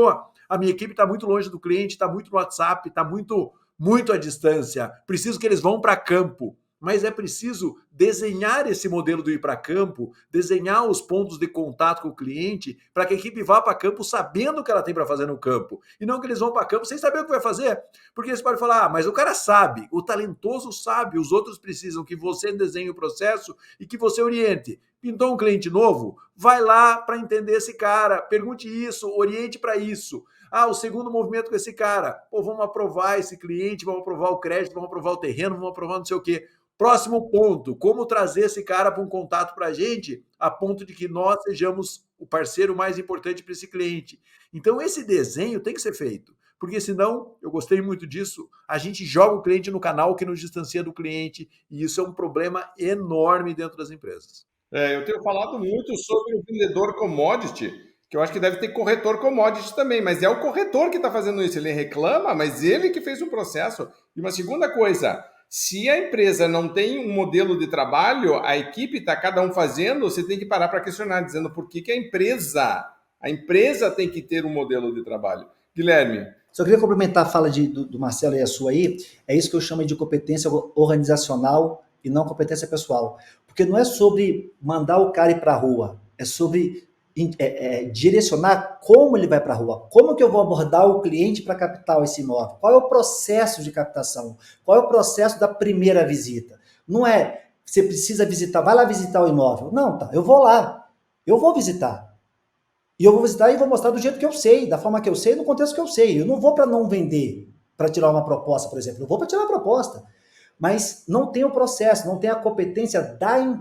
a minha equipe está muito longe do cliente, está muito no WhatsApp, está muito à distância, preciso que eles vão para campo. Mas é preciso desenhar esse modelo do ir para campo, desenhar os pontos de contato com o cliente, para que a equipe vá para campo sabendo o que ela tem para fazer no campo. E não que eles vão para campo sem saber o que vai fazer. Porque você pode falar, mas o cara sabe, o talentoso sabe, os outros precisam que você desenhe o processo e que você oriente. Pintou um cliente novo? Vai lá para entender esse cara, pergunte isso, oriente para isso. O segundo movimento com esse cara, vamos aprovar esse cliente, vamos aprovar o crédito, vamos aprovar o terreno, vamos aprovar não sei o quê. Próximo ponto, como trazer esse cara para um contato para a gente, a ponto de que nós sejamos o parceiro mais importante para esse cliente. Então, esse desenho tem que ser feito, porque senão, eu gostei muito disso, a gente joga o cliente no canal que nos distancia do cliente, e isso é um problema enorme dentro das empresas. Eu tenho falado muito sobre o vendedor commodity, que eu acho que deve ter corretor commodity também, mas é o corretor que está fazendo isso. Ele reclama, mas ele que fez o processo. E uma segunda coisa, se a empresa não tem um modelo de trabalho, a equipe está cada um fazendo, você tem que parar para questionar, dizendo por que a empresa tem que ter um modelo de trabalho. Guilherme. Só queria complementar a fala do Marcelo e a sua aí, é isso que eu chamo de competência organizacional e não competência pessoal. Porque não é sobre mandar o cara ir para a rua, é sobre direcionar como ele vai para a rua, como que eu vou abordar o cliente para captar esse imóvel, qual é o processo de captação, qual é o processo da primeira visita. Não é, você precisa visitar, vai lá visitar o imóvel. Não, tá, eu vou lá, eu vou visitar. E eu vou visitar e vou mostrar do jeito que eu sei, da forma que eu sei, no contexto que eu sei. Eu não vou para não vender, para tirar uma proposta, por exemplo. Eu vou para tirar uma proposta. Mas não tem o processo, não tem a competência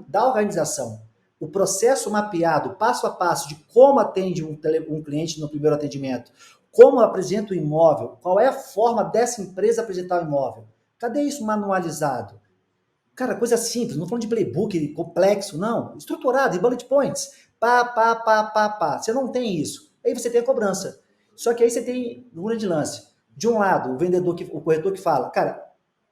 da organização. O processo mapeado, passo a passo, de como atende um cliente no primeiro atendimento, como apresenta o imóvel, qual é a forma dessa empresa apresentar o imóvel. Cadê isso manualizado? Cara, coisa simples, não falando de playbook complexo, não. Estruturado, em bullet points. Pá. Você não tem isso. Aí você tem a cobrança. Só que aí você tem um grande lance. De um lado, o corretor que fala, cara,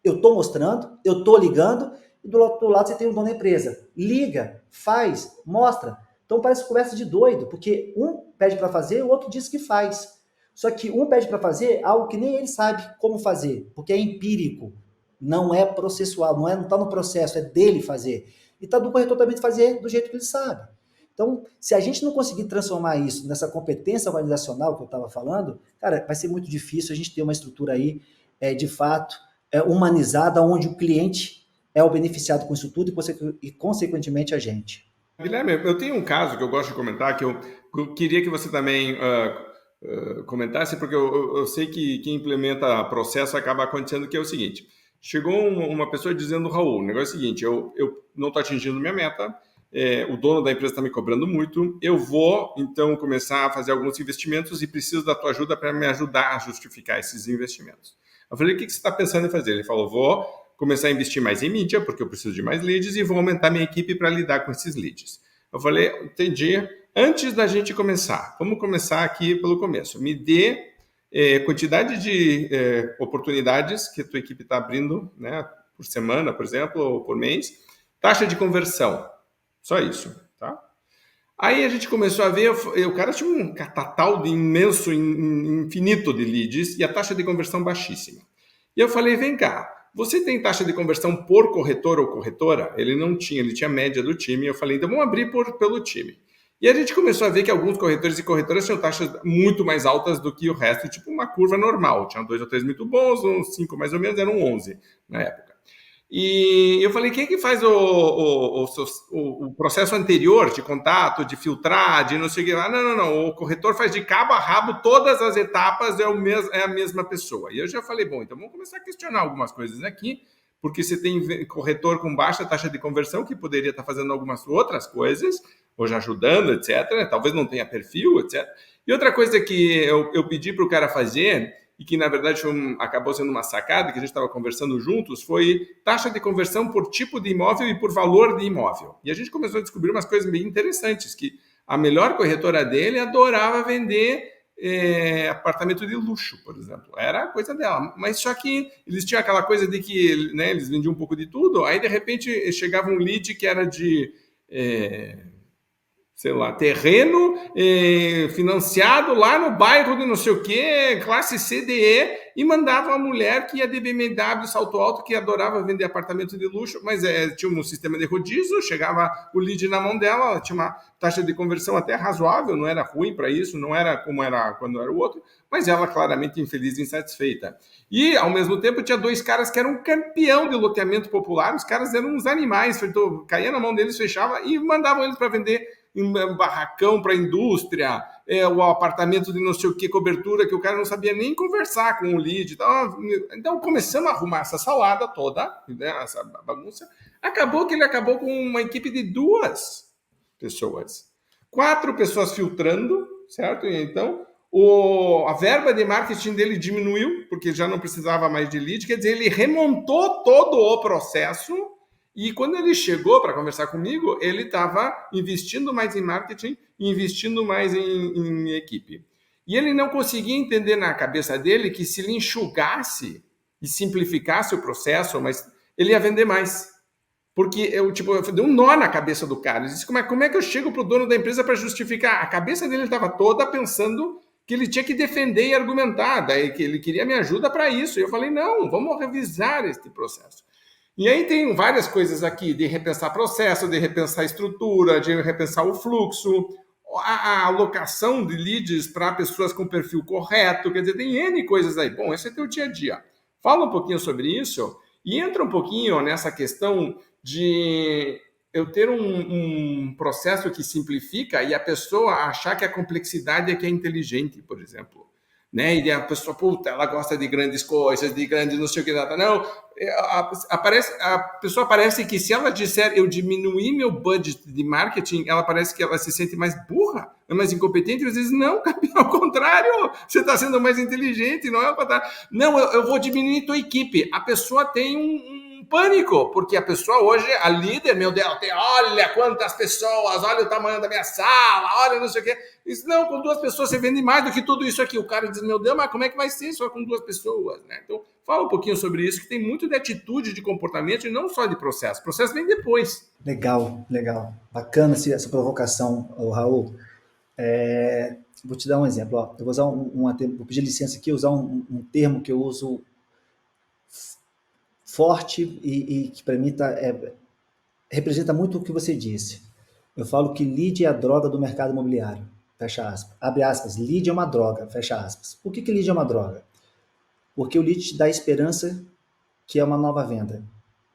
eu estou mostrando, eu estou ligando, e do outro lado você tem o dono da empresa. Liga, faz, mostra. Então parece conversa de doido, porque um pede para fazer, o outro diz que faz. Só que um pede para fazer algo que nem ele sabe como fazer, porque é empírico, não é processual, não está no processo, é dele fazer. E está do corretor também de fazer do jeito que ele sabe. Então, se a gente não conseguir transformar isso nessa competência organizacional que eu estava falando, cara, vai ser muito difícil a gente ter uma estrutura aí, de fato, humanizada, onde o cliente é o beneficiado com isso tudo e consequentemente, a gente. Guilherme, eu tenho um caso que eu gosto de comentar, que eu queria que você também comentasse, porque eu sei que quem implementa processo acaba acontecendo, que é o seguinte: chegou uma pessoa dizendo, Raul, o negócio é o seguinte, eu não estou atingindo minha meta, o dono da empresa está me cobrando muito, eu vou, então, começar a fazer alguns investimentos e preciso da tua ajuda para me ajudar a justificar esses investimentos. Eu falei, o que você está pensando em fazer? Ele falou, vou começar a investir mais em mídia, porque eu preciso de mais leads, e vou aumentar minha equipe para lidar com esses leads. Eu falei, entendi. Antes da gente começar, vamos começar aqui pelo começo. Me dê quantidade de oportunidades que a tua equipe está abrindo, né, por semana, por exemplo, ou por mês, taxa de conversão. Só isso, tá? Aí a gente começou a ver, o cara tinha um catatal de imenso, infinito de leads e a taxa de conversão baixíssima. E eu falei, vem cá, você tem taxa de conversão por corretor ou corretora? Ele não tinha, ele tinha a média do time. Eu falei, então vamos abrir pelo time. E a gente começou a ver que alguns corretores e corretoras tinham taxas muito mais altas do que o resto, tipo uma curva normal. Tinha 2 ou 3 muito bons, uns 5 mais ou menos, eram 11 na época. E eu falei, quem é que faz o processo anterior de contato, de filtrar, de não sei o que lá? Não. O corretor faz de cabo a rabo todas as etapas, é a mesma pessoa. E eu já falei, bom, então vamos começar a questionar algumas coisas aqui, porque você tem corretor com baixa taxa de conversão que poderia estar fazendo algumas outras coisas, ou já ajudando, etc. Talvez não tenha perfil, etc. E outra coisa que eu pedi para o cara fazer, e que na verdade acabou sendo uma sacada, que a gente estava conversando juntos, foi taxa de conversão por tipo de imóvel e por valor de imóvel. E a gente começou a descobrir umas coisas bem interessantes, que a melhor corretora dele adorava vender apartamento de luxo, por exemplo. Era a coisa dela. Mas só que eles tinham aquela coisa de que, né, eles vendiam um pouco de tudo, aí de repente chegava um lead que era de... sei lá, terreno financiado lá no bairro de não sei o quê, classe CDE, e mandava uma mulher que ia de BMW salto alto, que adorava vender apartamento de luxo, mas tinha um sistema de rodízio, chegava o lead na mão dela, ela tinha uma taxa de conversão até razoável, não era ruim para isso, não era como era quando era o outro, mas ela claramente infeliz e insatisfeita. E, ao mesmo tempo, tinha 2 caras que eram campeão de loteamento popular, os caras eram uns animais, caía na mão deles, fechava e mandavam eles para vender um barracão para a indústria, o apartamento de não sei o que, cobertura, que o cara não sabia nem conversar com o lead. Então começamos a arrumar essa salada toda, né, essa bagunça. Acabou que ele acabou com uma equipe de 2 pessoas. 4 pessoas filtrando, certo? E então a verba de marketing dele diminuiu, porque já não precisava mais de lead, quer dizer, ele remontou todo o processo. E quando ele chegou para conversar comigo, ele estava investindo mais em marketing e investindo mais em equipe. E ele não conseguia entender na cabeça dele que se ele enxugasse e simplificasse o processo, mas ele ia vender mais. Porque eu dei um nó na cabeça do cara. Ele disse, como é que eu chego para o dono da empresa para justificar? A cabeça dele estava toda pensando que ele tinha que defender e argumentar, daí que ele queria minha ajuda para isso. E eu falei, não, vamos revisar este processo. E aí tem várias coisas aqui, de repensar processo, de repensar estrutura, de repensar o fluxo, a alocação de leads para pessoas com perfil correto, quer dizer, tem N coisas aí. Bom, esse é teu dia a dia. Fala um pouquinho sobre isso e entra um pouquinho nessa questão de eu ter um processo que simplifica e a pessoa achar que a complexidade é que é inteligente, por exemplo. Né? E a pessoa, ela gosta de grandes coisas, de grandes não sei o que, nada. Não, a pessoa parece que se ela disser eu diminuir meu budget de marketing, ela parece que ela se sente mais burra, é mais incompetente. Às vezes, não, ao contrário, você está sendo mais inteligente, não é para não, eu vou diminuir tua equipe. A pessoa tem um pânico, porque a pessoa hoje, a líder, meu Deus, olha quantas pessoas, olha o tamanho da minha sala, olha não sei o quê. Isso, não, com 2 pessoas você vende mais do que tudo isso aqui. O cara diz, meu Deus, mas como é que vai ser só com 2 pessoas? Né? Então, fala um pouquinho sobre isso, que tem muito de atitude, de comportamento e não só de processo. O processo vem depois. Legal. Bacana essa provocação, Raul. Vou te dar um exemplo. Ó. Eu vou usar vou pedir licença aqui, usar um termo que eu uso forte e que para mim representa muito o que você disse. Eu falo que lead é a droga do mercado imobiliário. Fecha aspas. Abre aspas. Lead é uma droga. Fecha aspas. Por que lead é uma droga? Porque o lead te dá esperança que é uma nova venda.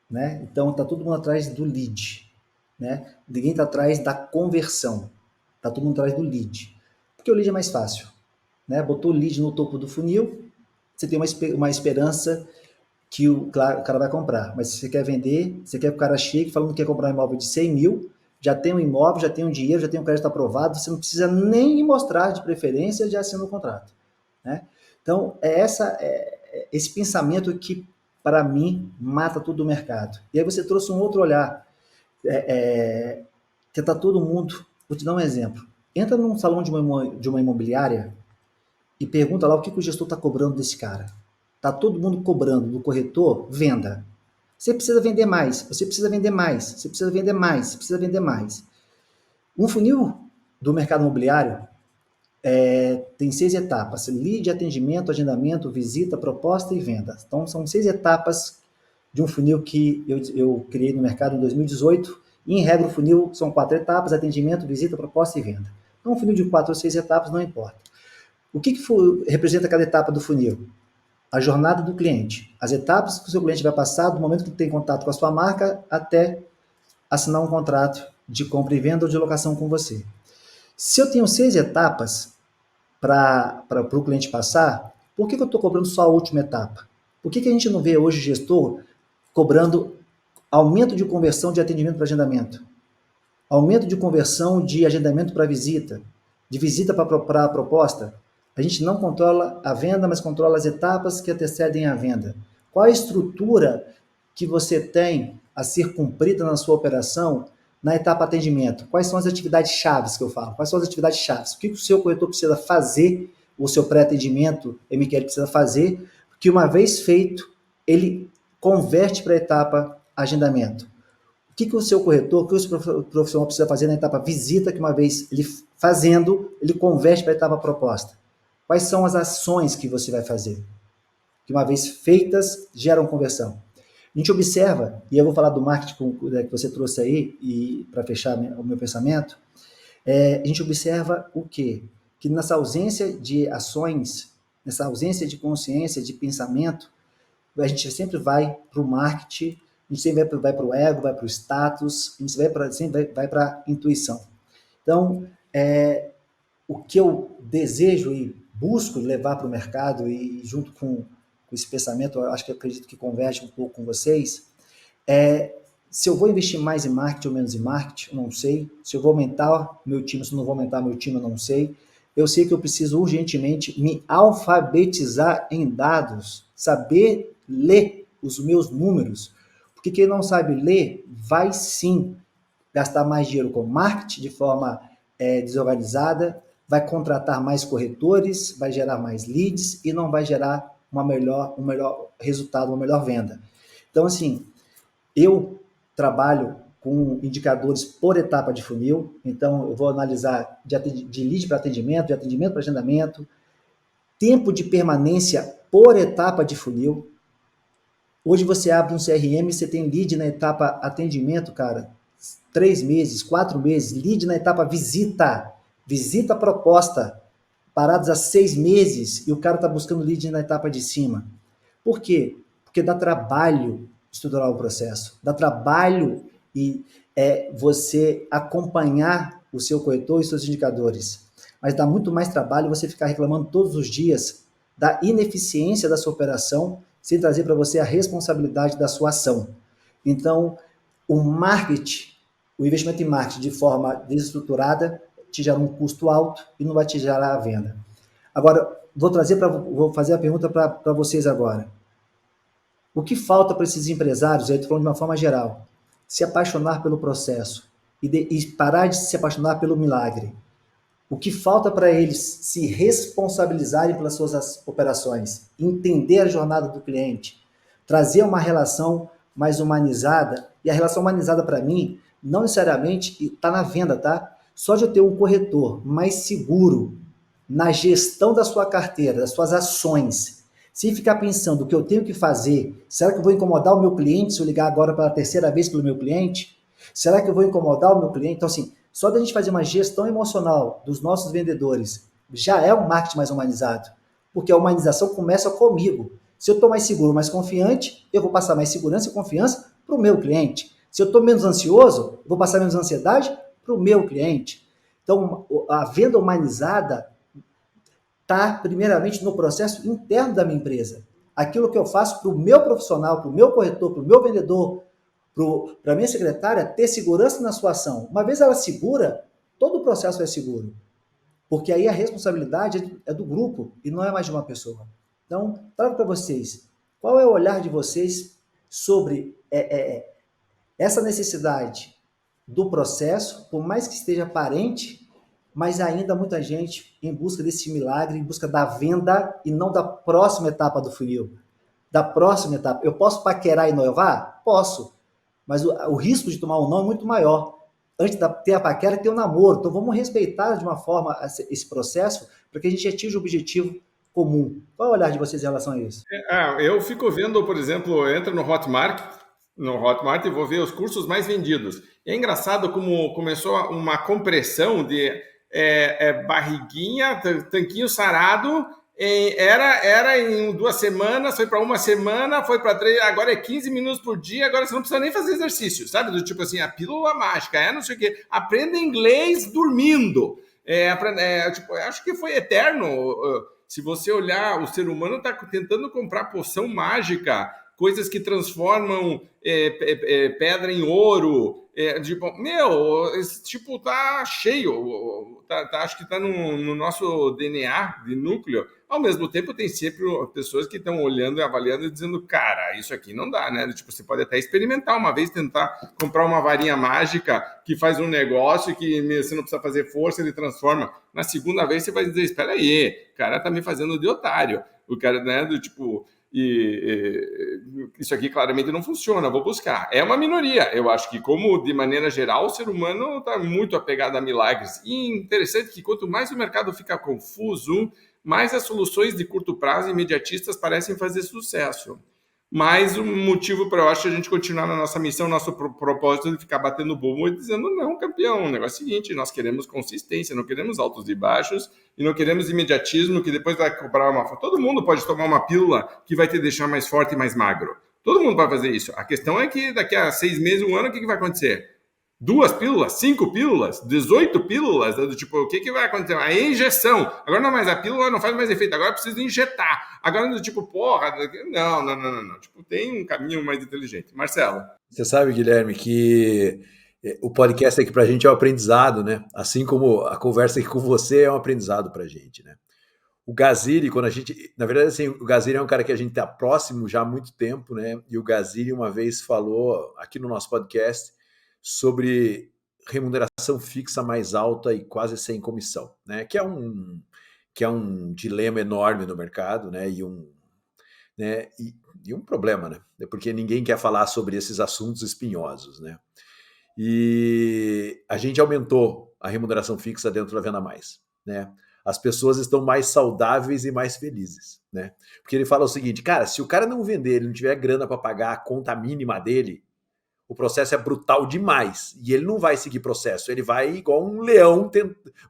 Né? Então, está todo mundo atrás do lead. Né? Ninguém está atrás da conversão. Está todo mundo atrás do lead. Porque o lead é mais fácil. Né? Botou o lead no topo do funil, você tem uma esperança que o cara vai comprar. Mas se você quer vender, você quer que o cara chegue falando que quer comprar um imóvel de 100 mil, já tem um imóvel, já tem um dinheiro, já tem um crédito aprovado, você não precisa nem mostrar de preferência, já assina o contrato, né? Então, esse pensamento que, para mim, mata todo o mercado. E aí você trouxe um outro olhar, que está todo mundo... Vou te dar um exemplo. Entra num salão de uma imobiliária e pergunta lá o que o gestor está cobrando desse cara. Está todo mundo cobrando do corretor venda. Você precisa vender mais, você precisa vender mais, você precisa vender mais, você precisa vender mais. Um funil do mercado imobiliário tem 6 etapas: lead, atendimento, agendamento, visita, proposta e venda. Então, são 6 etapas de um funil que eu criei no mercado em 2018. E, em regra, o funil são 4 etapas: atendimento, visita, proposta e venda. Então, um funil de 4 ou 6 etapas não importa. O que representa cada etapa do funil? A jornada do cliente. As etapas que o seu cliente vai passar do momento que ele tem contato com a sua marca até assinar um contrato de compra e venda ou de locação com você. Se eu tenho 6 etapas para o cliente passar, por que eu estou cobrando só a última etapa? Por que a gente não vê hoje gestor cobrando aumento de conversão de atendimento para agendamento, aumento de conversão de agendamento para visita, de visita para a proposta? A gente não controla a venda, mas controla as etapas que antecedem a venda. Qual a estrutura que você tem a ser cumprida na sua operação na etapa atendimento? Quais são as atividades chaves que eu falo? Quais são as atividades chaves? O que o seu corretor precisa fazer, o seu pré-atendimento MQL precisa fazer, que uma vez feito, ele converte para a etapa agendamento? O que o seu corretor, o que o seu profissional precisa fazer na etapa visita, que uma vez ele fazendo, ele converte para a etapa proposta? Quais são as ações que você vai fazer, que uma vez feitas, geram conversão? A gente observa, e eu vou falar do marketing que você trouxe aí, e para fechar o meu pensamento, a gente observa o quê? Que nessa ausência de ações, nessa ausência de consciência, de pensamento, a gente sempre vai para o marketing, a gente sempre vai para o ego, vai para o status, a gente sempre vai para a intuição. Então, o que eu desejo e busco levar para o mercado, e junto com esse pensamento, eu acredito que converge um pouco com vocês, se eu vou investir mais em marketing ou menos em marketing, eu não sei. Se eu vou aumentar meu time, se eu não vou aumentar meu time, eu não sei. Eu sei que eu preciso urgentemente me alfabetizar em dados, saber ler os meus números, porque quem não sabe ler vai sim gastar mais dinheiro com marketing de forma desorganizada, vai contratar mais corretores, vai gerar mais leads e não vai gerar um melhor resultado, uma melhor venda. Então, assim, eu trabalho com indicadores por etapa de funil. Então, eu vou analisar de lead para atendimento, de atendimento para agendamento, tempo de permanência por etapa de funil. Hoje você abre um CRM, você tem lead na etapa atendimento, cara, 3 meses, 4 meses, lead na etapa visita proposta, parados há 6 meses, e o cara está buscando lead na etapa de cima. Por quê? Porque dá trabalho estruturar o processo, dá trabalho e você acompanhar o seu corretor e seus indicadores. Mas dá muito mais trabalho você ficar reclamando todos os dias da ineficiência da sua operação, sem trazer para você a responsabilidade da sua ação. Então, o marketing, o investimento em marketing de forma desestruturada te gera um custo alto e não vai te gerar a venda. Agora, vou fazer a pergunta para vocês agora. O que falta para esses empresários, eu estou falando de uma forma geral, se apaixonar pelo processo e parar de se apaixonar pelo milagre? O que falta para eles se responsabilizarem pelas suas operações, entender a jornada do cliente, trazer uma relação mais humanizada? E a relação humanizada, para mim, não necessariamente está na venda, tá? Só de eu ter um corretor mais seguro na gestão da sua carteira, das suas ações, sem ficar pensando o que eu tenho que fazer, será que eu vou incomodar o meu cliente se eu ligar agora pela 3ª vez pelo meu cliente? Será que eu vou incomodar o meu cliente? Então, assim, só da gente fazer uma gestão emocional dos nossos vendedores já é um marketing mais humanizado, porque a humanização começa comigo. Se eu estou mais seguro, mais confiante, eu vou passar mais segurança e confiança para o meu cliente. Se eu estou menos ansioso, eu vou passar menos ansiedade para o meu cliente. Então, a venda humanizada está primeiramente no processo interno da minha empresa. Aquilo que eu faço para o meu profissional, para o meu corretor, para o meu vendedor, para a minha secretária ter segurança na sua ação. Uma vez ela segura, todo o processo é seguro. Porque aí a responsabilidade é do grupo e não é mais de uma pessoa. Então, trago para vocês, qual é o olhar de vocês sobre essa necessidade do processo, por mais que esteja aparente, mas ainda muita gente em busca desse milagre, em busca da venda e não da próxima etapa do funil. Da próxima etapa. Eu posso paquerar e noivar? Posso. Mas o risco de tomar um não é muito maior. Antes de ter a paquera, tem o namoro. Então vamos respeitar de uma forma esse processo para que a gente atinja o objetivo comum. Qual é o olhar de vocês em relação a isso? Eu fico vendo, por exemplo, entra no Hotmart e vou ver os cursos mais vendidos. É engraçado como começou uma compressão de barriguinha, tanquinho sarado, era em 2 semanas, foi para 1 semana, foi para 3, agora é 15 minutos por dia, agora você não precisa nem fazer exercício, sabe? Do tipo assim, a pílula mágica, não sei o quê. Aprenda inglês dormindo. Acho que foi eterno. Se você olhar, o ser humano está tentando comprar poção mágica, coisas que transformam pedra em ouro. Esse tipo tá cheio. Acho que tá no nosso DNA de núcleo. Ao mesmo tempo, tem sempre pessoas que estão olhando e avaliando e dizendo, cara, isso aqui não dá, né? Tipo, você pode até experimentar uma vez, tentar comprar uma varinha mágica que faz um negócio que você não precisa fazer força, ele transforma. Na segunda vez, você vai dizer, espera aí, o cara tá me fazendo de otário. O cara, né, do tipo... isso aqui claramente não funciona, vou buscar. É uma minoria. Eu acho que, como de maneira geral, o ser humano está muito apegado a milagres. E interessante que quanto mais o mercado fica confuso, mais as soluções de curto prazo imediatistas parecem fazer sucesso. Mas o motivo para, eu acho, a gente continuar na nossa missão, nosso propósito de ficar batendo bumbo e dizendo, não, campeão, o negócio é o seguinte, nós queremos consistência, não queremos altos e baixos, e não queremos imediatismo que depois vai cobrar uma... Todo mundo pode tomar uma pílula que vai te deixar mais forte e mais magro. Todo mundo vai fazer isso. A questão é que daqui a 6 meses, 1 ano, o que vai acontecer? 2 pílulas, 5 pílulas, 18 pílulas, do tipo, o que vai acontecer? A injeção. Agora não mais, a pílula não faz mais efeito, agora preciso injetar. Agora do tipo, porra, não. Tipo, tem um caminho mais inteligente. Marcelo. Você sabe, Guilherme, que o podcast aqui pra gente é um aprendizado, né? Assim como a conversa aqui com você é um aprendizado pra gente, né? O Gaziri, quando a gente... Na verdade, assim, o Gaziri é um cara que a gente tá próximo já há muito tempo, né? E o Gaziri uma vez falou aqui no nosso podcast sobre remuneração fixa mais alta e quase sem comissão, né? Que é um dilema enorme no mercado, né? E um problema, né? Porque ninguém quer falar sobre esses assuntos espinhosos, né? E a gente aumentou a remuneração fixa dentro da Venda Mais, né? As pessoas estão mais saudáveis e mais felizes, né? Porque ele fala o seguinte, cara, se o cara não vender, ele não tiver grana para pagar a conta mínima dele, o processo é brutal demais e ele não vai seguir processo, ele vai igual um leão,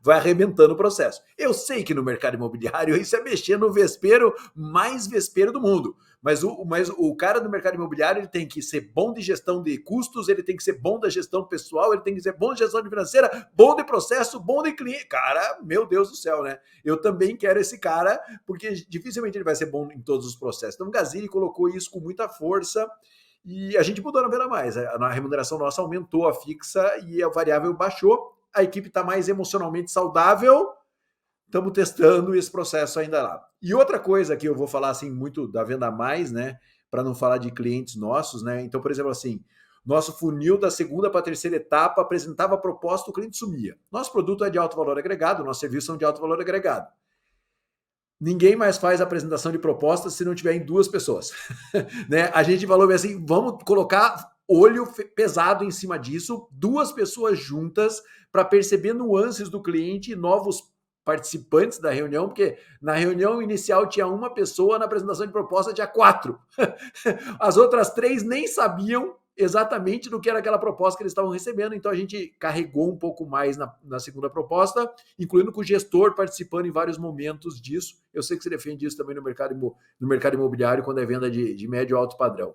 vai arrebentando o processo. Eu sei que no mercado imobiliário isso é mexer no vespeiro mais vespeiro do mundo, mas o cara do mercado imobiliário ele tem que ser bom de gestão de custos, ele tem que ser bom da gestão pessoal, ele tem que ser bom de gestão financeira, bom de processo, bom de cliente. Cara, meu Deus do céu, né? Eu também quero esse cara, porque dificilmente ele vai ser bom em todos os processos. Então o Gaziri colocou isso com muita força. E a gente mudou na Venda Mais. A remuneração nossa aumentou a fixa e a variável baixou. A equipe está mais emocionalmente saudável. Estamos testando esse processo ainda lá. E outra coisa que eu vou falar assim muito da Venda Mais, né? Para não falar de clientes nossos, né? Então, por exemplo, assim, nosso funil da 2ª para a 3ª etapa apresentava a proposta, o cliente sumia. Nosso produto é de alto valor agregado, nossos serviços são de alto valor agregado. Ninguém mais faz apresentação de propostas se não tiver em 2 pessoas. Né? A gente falou assim, vamos colocar olho pesado em cima disso, 2 pessoas juntas para perceber nuances do cliente e novos participantes da reunião, porque na reunião inicial tinha 1 pessoa, na apresentação de proposta tinha 4. As outras 3 nem sabiam exatamente do que era aquela proposta que eles estavam recebendo, então a gente carregou um pouco mais na segunda proposta, incluindo com o gestor participando em vários momentos disso. Eu sei que você defende isso também no mercado imobiliário, quando é venda de médio e alto padrão.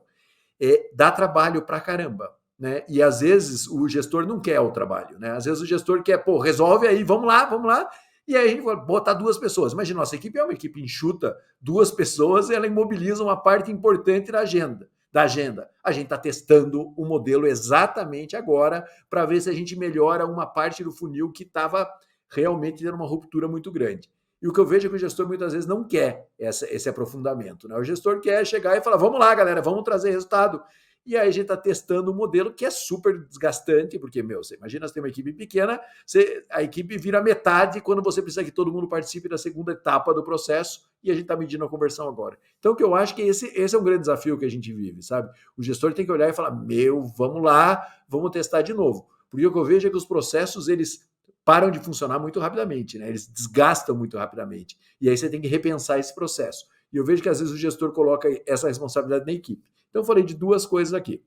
Dá trabalho pra caramba, né? E às vezes o gestor não quer o trabalho, né? Às vezes o gestor quer, resolve aí, vamos lá, e aí a gente vai botar 2 pessoas. Imagina, nossa equipe é uma equipe enxuta, 2 pessoas, ela imobiliza uma parte importante da agenda. da agenda. A gente está testando o modelo exatamente agora para ver se a gente melhora uma parte do funil que estava realmente tendo uma ruptura muito grande. E o que eu vejo é que o gestor muitas vezes não quer esse aprofundamento. Né? O gestor quer chegar e falar, vamos lá, galera, vamos trazer resultado. E aí a gente está testando um modelo que é super desgastante, porque, você imagina, você tem uma equipe pequena, a equipe vira metade quando você precisa que todo mundo participe da segunda etapa do processo, e a gente está medindo a conversão agora. Então, o que eu acho que esse é um grande desafio que a gente vive, sabe? O gestor tem que olhar e falar, vamos lá, vamos testar de novo. Porque o que eu vejo é que os processos, eles param de funcionar muito rapidamente, né? Eles desgastam muito rapidamente. E aí você tem que repensar esse processo. E eu vejo que às vezes o gestor coloca essa responsabilidade na equipe. Então eu falei de duas coisas aqui.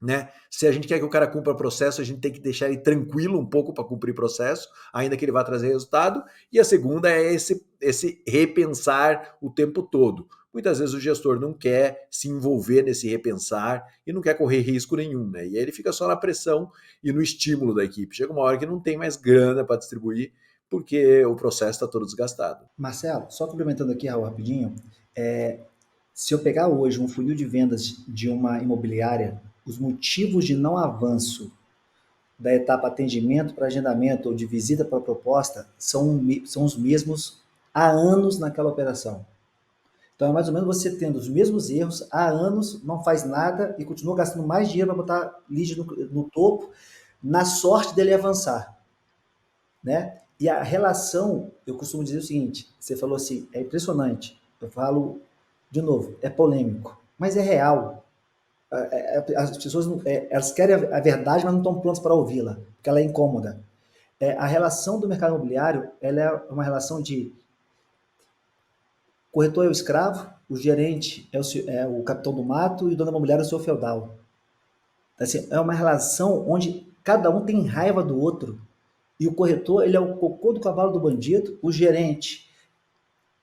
Né? Se a gente quer que o cara cumpra processo, a gente tem que deixar ele tranquilo um pouco para cumprir processo, ainda que ele vá trazer resultado. E a segunda é esse repensar o tempo todo. Muitas vezes o gestor não quer se envolver nesse repensar e não quer correr risco nenhum, né? E aí ele fica só na pressão e no estímulo da equipe. Chega uma hora que não tem mais grana para distribuir, porque o processo está todo desgastado. Marcelo, só complementando aqui, Raul, rapidinho, se eu pegar hoje um funil de vendas de uma imobiliária, os motivos de não avanço da etapa atendimento para agendamento ou de visita para proposta são os mesmos há anos naquela operação. Então, é mais ou menos você tendo os mesmos erros há anos, não faz nada e continua gastando mais dinheiro para botar lead no topo, na sorte dele avançar. Né? E a relação, eu costumo dizer o seguinte, você falou assim, é impressionante, eu falo de novo, é polêmico, mas é real. As pessoas elas querem a verdade, mas não estão prontas para ouvi-la, porque ela é incômoda. A relação do mercado imobiliário, ela é uma relação de corretor é o escravo, o gerente é o capitão do mato e o dono imobiliário é o seu feudal. Assim, é uma relação onde cada um tem raiva do outro. E o corretor, ele é o cocô do cavalo do bandido, o gerente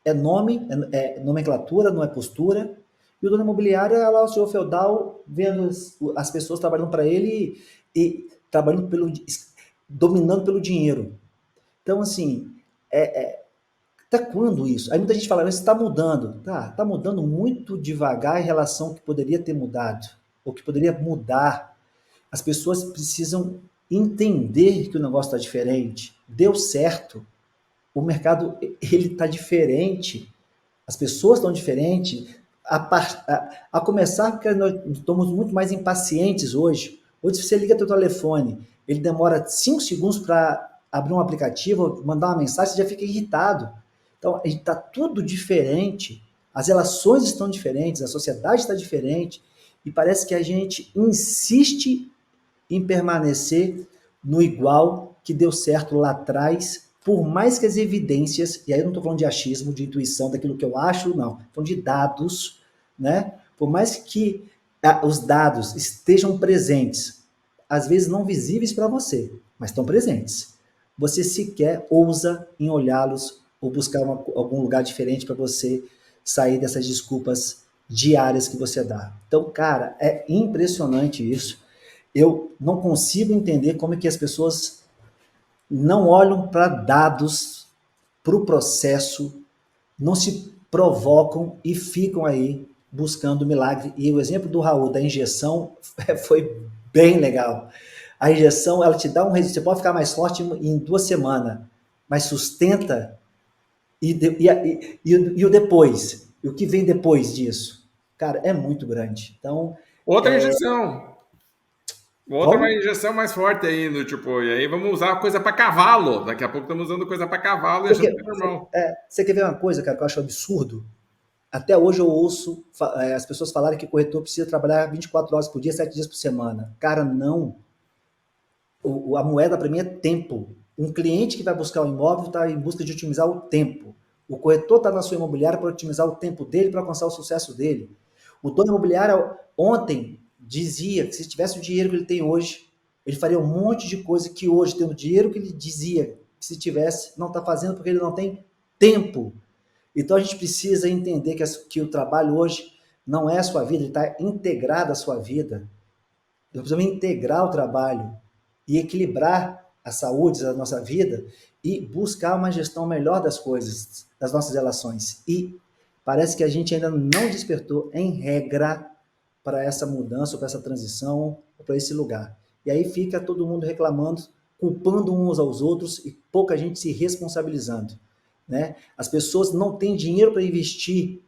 é nome, é nomenclatura, não é postura, e o dono imobiliário é lá o senhor feudal, vendo as pessoas trabalhando para ele e trabalhando dominando pelo dinheiro. Então, assim, até quando isso? Aí muita gente fala, isso está mudando. Tá mudando muito devagar em relação ao que poderia ter mudado, ou que poderia mudar. As pessoas precisam entender que o negócio está diferente. Deu certo. O mercado ele está diferente. As pessoas estão diferentes. A começar porque nós estamos muito mais impacientes hoje. Hoje, se você liga teu telefone, ele demora 5 segundos para abrir um aplicativo, mandar uma mensagem, você já fica irritado. Então, está tudo diferente. As relações estão diferentes, a sociedade está diferente. E parece que a gente insiste em permanecer no igual que deu certo lá atrás, por mais que as evidências, e aí eu não estou falando de achismo, de intuição, daquilo que eu acho, não, estou falando de dados, né? Por mais que os dados estejam presentes, às vezes não visíveis para você, mas estão presentes. Você sequer ousa em olhá-los ou buscar algum lugar diferente para você sair dessas desculpas diárias que você dá. Então, cara, é impressionante isso. Eu não consigo entender como é que as pessoas não olham para dados, para o processo, não se provocam e ficam aí buscando milagre. E o exemplo do Raul, da injeção, foi bem legal. A injeção, ela te dá um resultado, você pode ficar mais forte em 2 semanas, mas sustenta e o depois, e o que vem depois disso? Cara, é muito grande. Então, outra injeção. Outra uma injeção mais forte ainda, tipo, e aí vamos usar coisa para cavalo. Daqui a pouco estamos usando coisa para cavalo e achando que é normal. Você quer ver uma coisa, cara, que eu acho absurdo? Até hoje eu ouço as pessoas falarem que o corretor precisa trabalhar 24 horas por dia, 7 dias por semana. Cara, não. A moeda para mim é tempo. Um cliente que vai buscar um imóvel está em busca de otimizar o tempo. O corretor está na sua imobiliária para otimizar o tempo dele, para alcançar o sucesso dele. O dono imobiliário ontem dizia que se tivesse o dinheiro que ele tem hoje, ele faria um monte de coisa que hoje, tendo o dinheiro que ele dizia que se tivesse, não está fazendo porque ele não tem tempo. Então a gente precisa entender que o trabalho hoje não é a sua vida, ele está integrado à sua vida. Nós precisamos integrar o trabalho e equilibrar a saúde da nossa vida e buscar uma gestão melhor das coisas, das nossas relações. E parece que a gente ainda não despertou, em regra, para essa mudança, para essa transição, para esse lugar. E aí fica todo mundo reclamando, culpando uns aos outros e pouca gente se responsabilizando, né? As pessoas não têm dinheiro para investir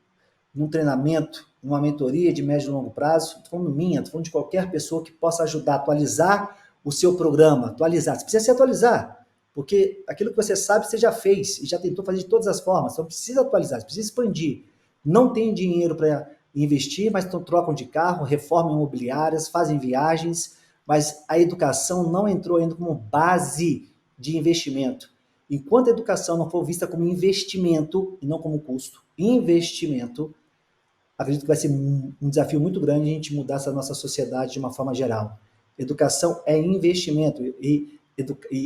num treinamento, numa mentoria de médio e longo prazo. Estou falando minha, estou falando de qualquer pessoa que possa ajudar a atualizar o seu programa, atualizar. Você precisa se atualizar, porque aquilo que você sabe você já fez e já tentou fazer de todas as formas, então precisa atualizar, precisa expandir. Não tem dinheiro para investir, mas trocam de carro, reformam imobiliárias, fazem viagens, mas a educação não entrou ainda como base de investimento. Enquanto a educação não for vista como investimento e não como custo, investimento, acredito que vai ser um desafio muito grande a gente mudar essa nossa sociedade de uma forma geral. Educação é investimento e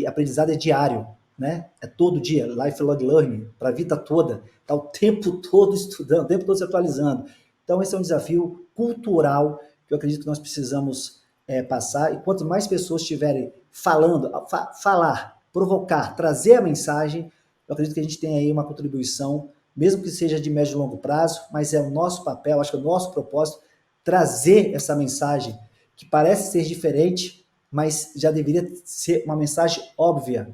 aprendizado é diário, né? É todo dia, lifelong learning, para a vida toda, está o tempo todo estudando, o tempo todo se atualizando. Então esse é um desafio cultural que eu acredito que nós precisamos passar, e quanto mais pessoas estiverem falando, falar, provocar, trazer a mensagem, eu acredito que a gente tem aí uma contribuição, mesmo que seja de médio e longo prazo, mas é o nosso papel, acho que é o nosso propósito, trazer essa mensagem que parece ser diferente, mas já deveria ser uma mensagem óbvia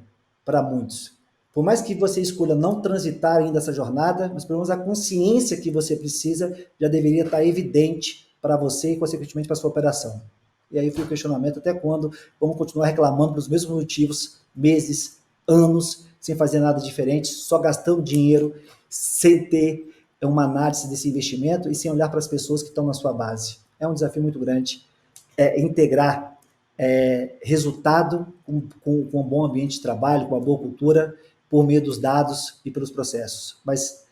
para muitos. Por mais que você escolha não transitar ainda essa jornada, mas pelo menos a consciência que você precisa já deveria estar evidente para você e, consequentemente, para a sua operação. E aí fica o questionamento, até quando vamos continuar reclamando pelos mesmos motivos, meses, anos, sem fazer nada diferente, só gastando dinheiro, sem ter uma análise desse investimento e sem olhar para as pessoas que estão na sua base. É um desafio muito grande integrar resultado com um bom ambiente de trabalho, com uma boa cultura, por meio dos dados e pelos processos. Mas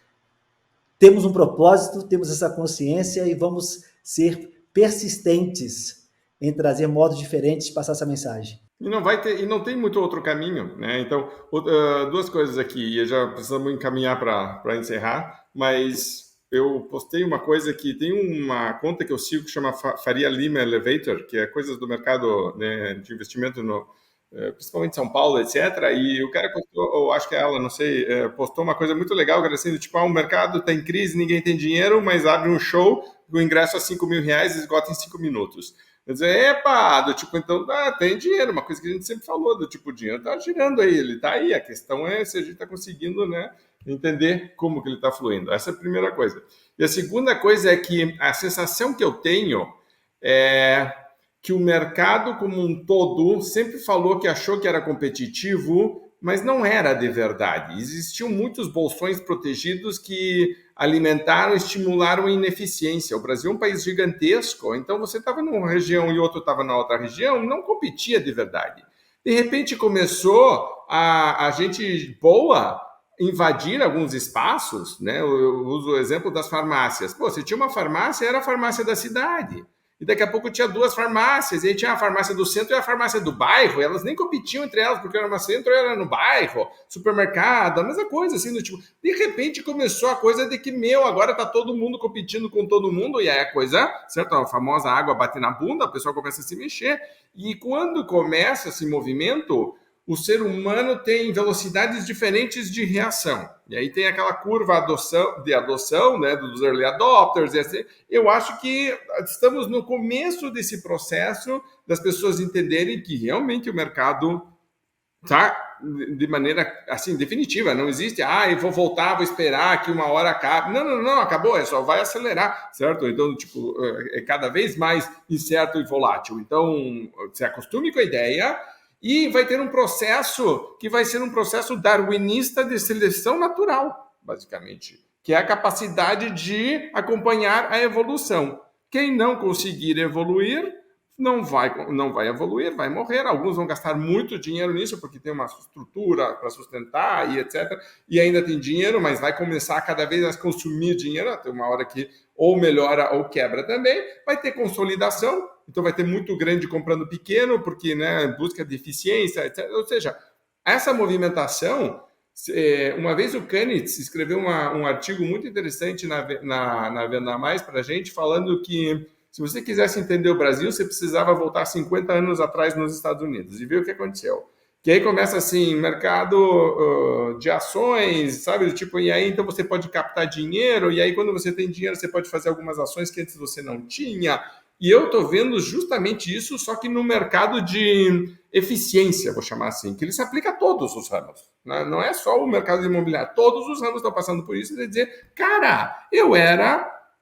temos um propósito, temos essa consciência e vamos ser persistentes em trazer modos diferentes de passar essa mensagem. E não tem muito outro caminho, né? Então, duas coisas aqui, e já precisamos encaminhar para encerrar, mas eu postei uma coisa que tem uma conta que eu sigo que chama Faria Lima Elevator, que é coisas do mercado, né, de investimento principalmente em São Paulo, etc. E o cara postou, ou acho que é ela, não sei, postou uma coisa muito legal, que era assim, tipo, o mercado está em crise, ninguém tem dinheiro, mas abre um show, o ingresso a R$5.000 e esgota em 5 minutos. Quer dizer, então tem dinheiro, uma coisa que a gente sempre falou, do tipo, o dinheiro tá girando aí, ele tá aí, a questão é se a gente tá conseguindo, né, entender como que ele tá fluindo. Essa é a primeira coisa. E a segunda coisa é que a sensação que eu tenho é que o mercado como um todo sempre falou que achou que era competitivo, mas não era de verdade. Existiam muitos bolsões protegidos que alimentaram, estimularam a ineficiência. O Brasil é um país gigantesco, então você estava numa região e outro estava na outra região, não competia de verdade. De repente começou a gente boa invadir alguns espaços, né? Eu uso o exemplo das farmácias. Pô, você tinha uma farmácia, era a farmácia da cidade. E daqui a pouco tinha duas farmácias, e aí tinha a farmácia do centro e a farmácia do bairro, e elas nem competiam entre elas, porque era no centro e era no bairro, supermercado, a mesma coisa, assim, do tipo, de repente começou a coisa de que, agora tá todo mundo competindo com todo mundo, e aí a coisa, certo, a famosa água bate na bunda, a pessoa começa a se mexer, e quando começa esse movimento, o ser humano tem velocidades diferentes de reação. E aí tem aquela curva de adoção, né, dos early adopters. E assim, eu acho que estamos no começo desse processo das pessoas entenderem que realmente o mercado está de maneira assim definitiva. Não existe, eu vou voltar, vou esperar que uma hora acabe. Não, acabou, só vai acelerar, certo? Então, tipo, é cada vez mais incerto e volátil. Então, se acostume com a ideia. E vai ter um processo que vai ser um processo darwinista de seleção natural, basicamente, que é a capacidade de acompanhar a evolução. Quem não conseguir evoluir, não vai evoluir, vai morrer. Alguns vão gastar muito dinheiro nisso, porque tem uma estrutura para sustentar e etc. E ainda tem dinheiro, mas vai começar cada vez a consumir dinheiro, até uma hora que ou melhora ou quebra também. Vai ter consolidação, então vai ter muito grande comprando pequeno, porque, né, busca de eficiência, etc. Ou seja, essa movimentação, uma vez o Kanitz escreveu um artigo muito interessante na Venda Mais para a gente, falando que se você quisesse entender o Brasil, você precisava voltar 50 anos atrás nos Estados Unidos e ver o que aconteceu. Que aí começa assim, mercado de ações, sabe? Tipo, e aí então você pode captar dinheiro, e aí quando você tem dinheiro, você pode fazer algumas ações que antes você não tinha. E eu estou vendo justamente isso, só que no mercado de eficiência, vou chamar assim, que ele se aplica a todos os ramos. Né? Não é só o mercado imobiliário, todos os ramos estão passando por isso, e dizer, cara,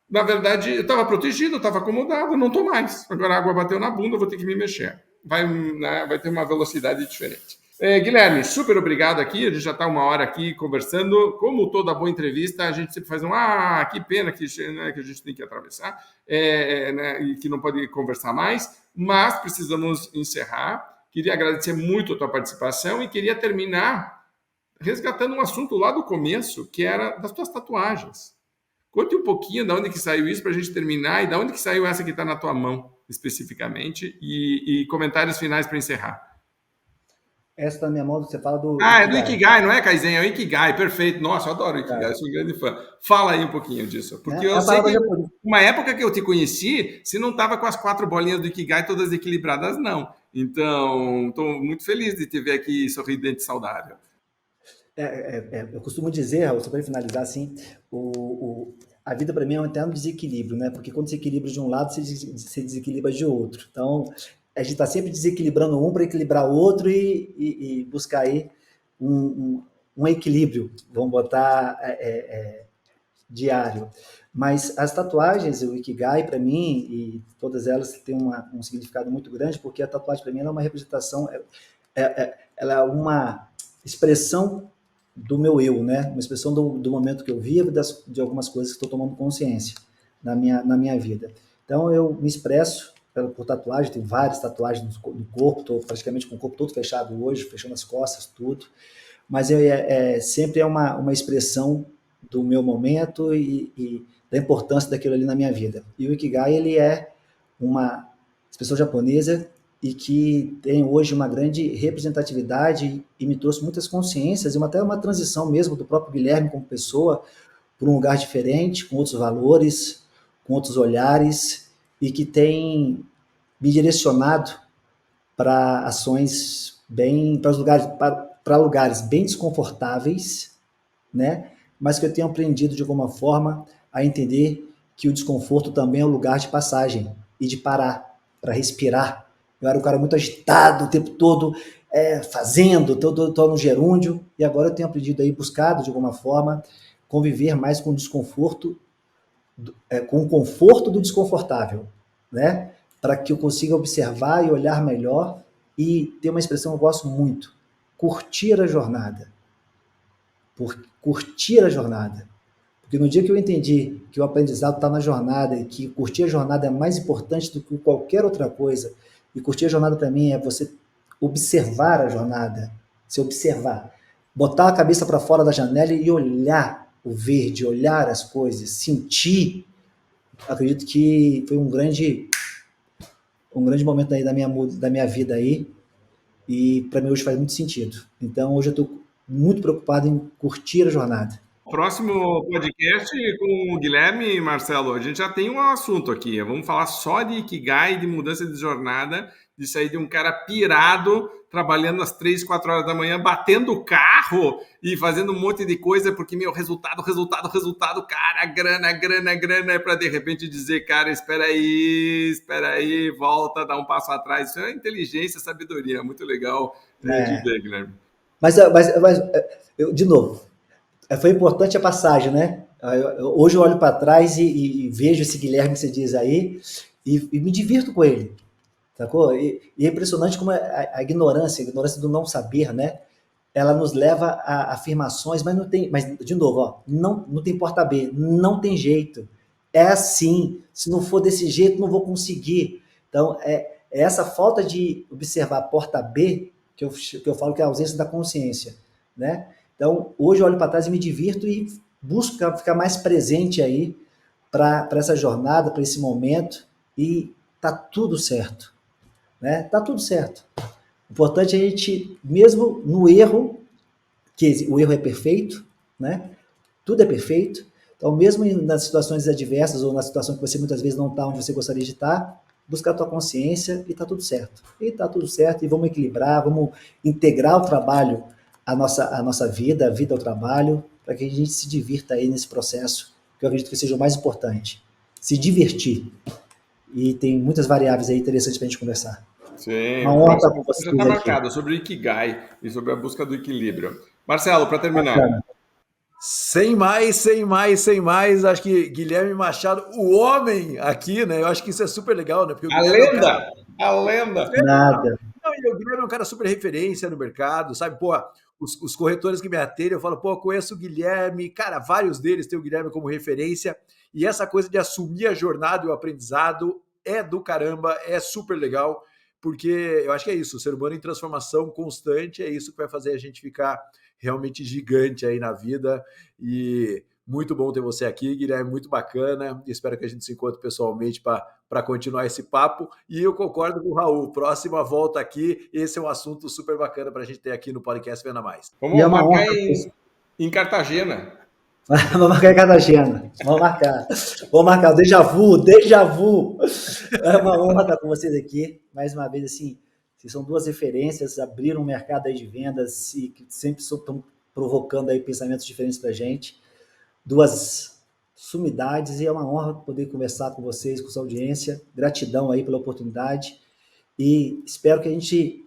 na verdade, eu estava protegido, eu estava acomodado, não estou mais. Agora a água bateu na bunda, eu vou ter que me mexer. Vai ter uma velocidade diferente. Guilherme, super obrigado aqui. A gente já está 1 hora aqui conversando. Como toda boa entrevista, a gente sempre faz que pena que a gente tem que atravessar e que não pode conversar mais, mas precisamos encerrar. Queria agradecer muito a tua participação e queria terminar resgatando um assunto lá do começo, que era das tuas tatuagens. Conte um pouquinho de onde que saiu isso para a gente terminar e de onde que saiu essa que está na tua mão, especificamente, e comentários finais para encerrar. Essa da minha mão, você fala do Ikigai. É do Ikigai, não é, Kaizen? É o Ikigai, perfeito. Nossa, eu adoro o Ikigai, sou um grande fã. Fala aí um pouquinho disso. Porque eu sei que uma época que eu te conheci, você não estava com as 4 bolinhas do Ikigai todas equilibradas, não. Então, estou muito feliz de te ver aqui sorridente e saudável. Eu costumo dizer, Raul, só para finalizar assim, a vida para mim é um eterno desequilíbrio, né? Porque quando você equilibra de um lado, você desequilibra de outro. Então, a gente está sempre desequilibrando um para equilibrar o outro e buscar aí um equilíbrio, vamos botar diário. Mas as tatuagens, o Ikigai para mim, e todas elas têm um significado muito grande, porque a tatuagem para mim ela é uma representação, ela é uma expressão do meu eu, né? Uma expressão do momento que eu vivo, de algumas coisas que estou tomando consciência na minha vida. Então eu me expresso por tatuagem, tenho várias tatuagens no corpo, estou praticamente com o corpo todo fechado hoje, fechando as costas, tudo, mas sempre é uma expressão do meu momento e da importância daquilo ali na minha vida. E o Ikigai, ele é uma expressão japonesa e que tem hoje uma grande representatividade e me trouxe muitas consciências e até uma transição mesmo do próprio Guilherme como pessoa para um lugar diferente, com outros valores, com outros olhares, e que tem me direcionado para ações para lugares bem desconfortáveis, né? Mas que eu tenho aprendido de alguma forma a entender que o desconforto também é um lugar de passagem e de parar para respirar. Eu era um cara muito agitado o tempo todo, fazendo, todo no gerúndio, e agora eu tenho aprendido aí, buscado de alguma forma, conviver mais com o desconforto, com o conforto do desconfortável, né? Para que eu consiga observar e olhar melhor e ter uma expressão que eu gosto muito, curtir a jornada. Curtir a jornada. Porque no dia que eu entendi que o aprendizado está na jornada e que curtir a jornada é mais importante do que qualquer outra coisa, e curtir a jornada para mim é você observar a jornada, se observar, botar a cabeça para fora da janela e olhar o verde, olhar as coisas, sentir. Acredito que foi um grande momento aí da minha vida aí, e para mim hoje faz muito sentido. Então hoje eu estou muito preocupado em curtir a jornada. Próximo podcast com o Guilherme e Marcelo, a gente já tem um assunto aqui. Vamos falar só de Ikigai, de mudança de jornada, de sair de um cara pirado, trabalhando às 3, 4 horas da manhã, batendo o carro e fazendo um monte de coisa, porque, resultado, cara, grana, é para de repente dizer, cara, espera aí, volta, dá um passo atrás. Isso é inteligência, sabedoria, muito legal de ver, Guilherme. Mas de novo, foi importante a passagem, né? Hoje eu olho para trás e vejo esse Guilherme que você diz aí e me divirto com ele, sacou? E é impressionante como a ignorância do não saber, né? Ela nos leva a afirmações, mas de novo, não tem porta B, não tem jeito. É assim, se não for desse jeito, não vou conseguir. Então, é essa falta de observar a porta B que eu falo que é a ausência da consciência, né? Então, hoje eu olho para trás e me divirto e busco ficar mais presente aí para essa jornada, para esse momento, e tá tudo certo, né? Tá tudo certo. O importante é a gente, mesmo no erro, que o erro é perfeito, né? Tudo é perfeito. Então, mesmo nas situações adversas ou na situação que você muitas vezes não está onde você gostaria de estar, buscar a tua consciência e tá tudo certo. E vamos equilibrar, vamos integrar o trabalho a nossa vida, a vida ao trabalho, para que a gente se divirta aí nesse processo, que eu acredito que seja o mais importante. Se divertir. e tem muitas variáveis aí interessantes para a gente conversar. Sim, Uma honra estar com já vocês está aqui. marcado sobre o Ikigai e sobre a busca do equilíbrio. Marcelo, para terminar. Bacana. Sem mais, acho que Guilherme Machado, o homem aqui, né? Eu acho que isso é super legal, né? Porque o A Guilherme é um cara... lenda! A lenda! Nada. Não, e o Guilherme é um cara super referência no mercado, sabe? Pô, os corretores que me atendem, eu falo, pô, eu conheço o Guilherme, cara, vários deles têm o Guilherme como referência, e essa coisa de assumir a jornada e o aprendizado é do caramba, é super legal, porque eu acho que é isso, o ser humano em transformação constante, é isso que vai fazer a gente ficar realmente gigante aí na vida, e muito bom ter você aqui, Guilherme, muito bacana, espero que a gente se encontre pessoalmente para continuar esse papo, e eu concordo com o Raul, próxima volta aqui, esse é um assunto super bacana para a gente ter aqui no podcast Venda Mais. Vamos marcar em Cartagena. Vamos marcar em Cartagena. Vamos marcar. Déjà vu. É uma honra estar com vocês aqui. Mais uma vez, assim, vocês são duas referências, abriram um mercado aí de vendas e que sempre estão provocando aí pensamentos diferentes para a gente. Duas sumidades e é uma honra poder conversar com vocês, com sua audiência. Gratidão aí pela oportunidade e espero que a gente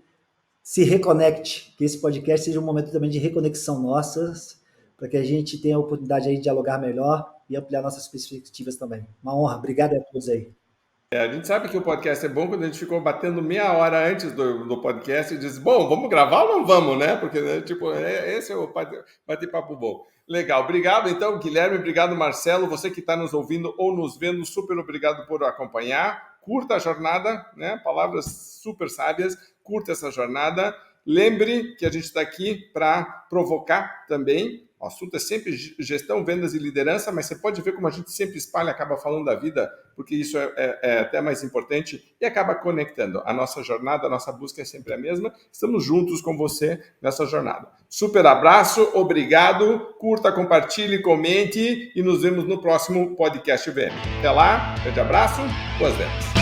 se reconecte, que esse podcast seja um momento também de reconexão nossas, para que a gente tenha a oportunidade aí de dialogar melhor e ampliar nossas perspectivas também. Uma honra. Obrigado a todos aí. A gente sabe que o podcast é bom quando a gente ficou batendo meia hora antes do podcast e diz, bom, vamos gravar ou não vamos, né? Porque, né, tipo, esse é o bate-papo bom. Legal, obrigado então, Guilherme, obrigado, Marcelo, você que está nos ouvindo ou nos vendo, super obrigado por acompanhar, curta a jornada, né? Palavras super sábias, curta essa jornada, lembre que a gente está aqui para provocar também. O assunto é sempre gestão, vendas e liderança, mas você pode ver como a gente sempre espalha, acaba falando da vida, porque isso é até mais importante e acaba conectando. A nossa jornada, a nossa busca é sempre a mesma. Estamos juntos com você nessa jornada. Super abraço, obrigado, curta, compartilhe, comente e nos vemos no próximo podcast VM. Até lá, grande abraço, boas vendas.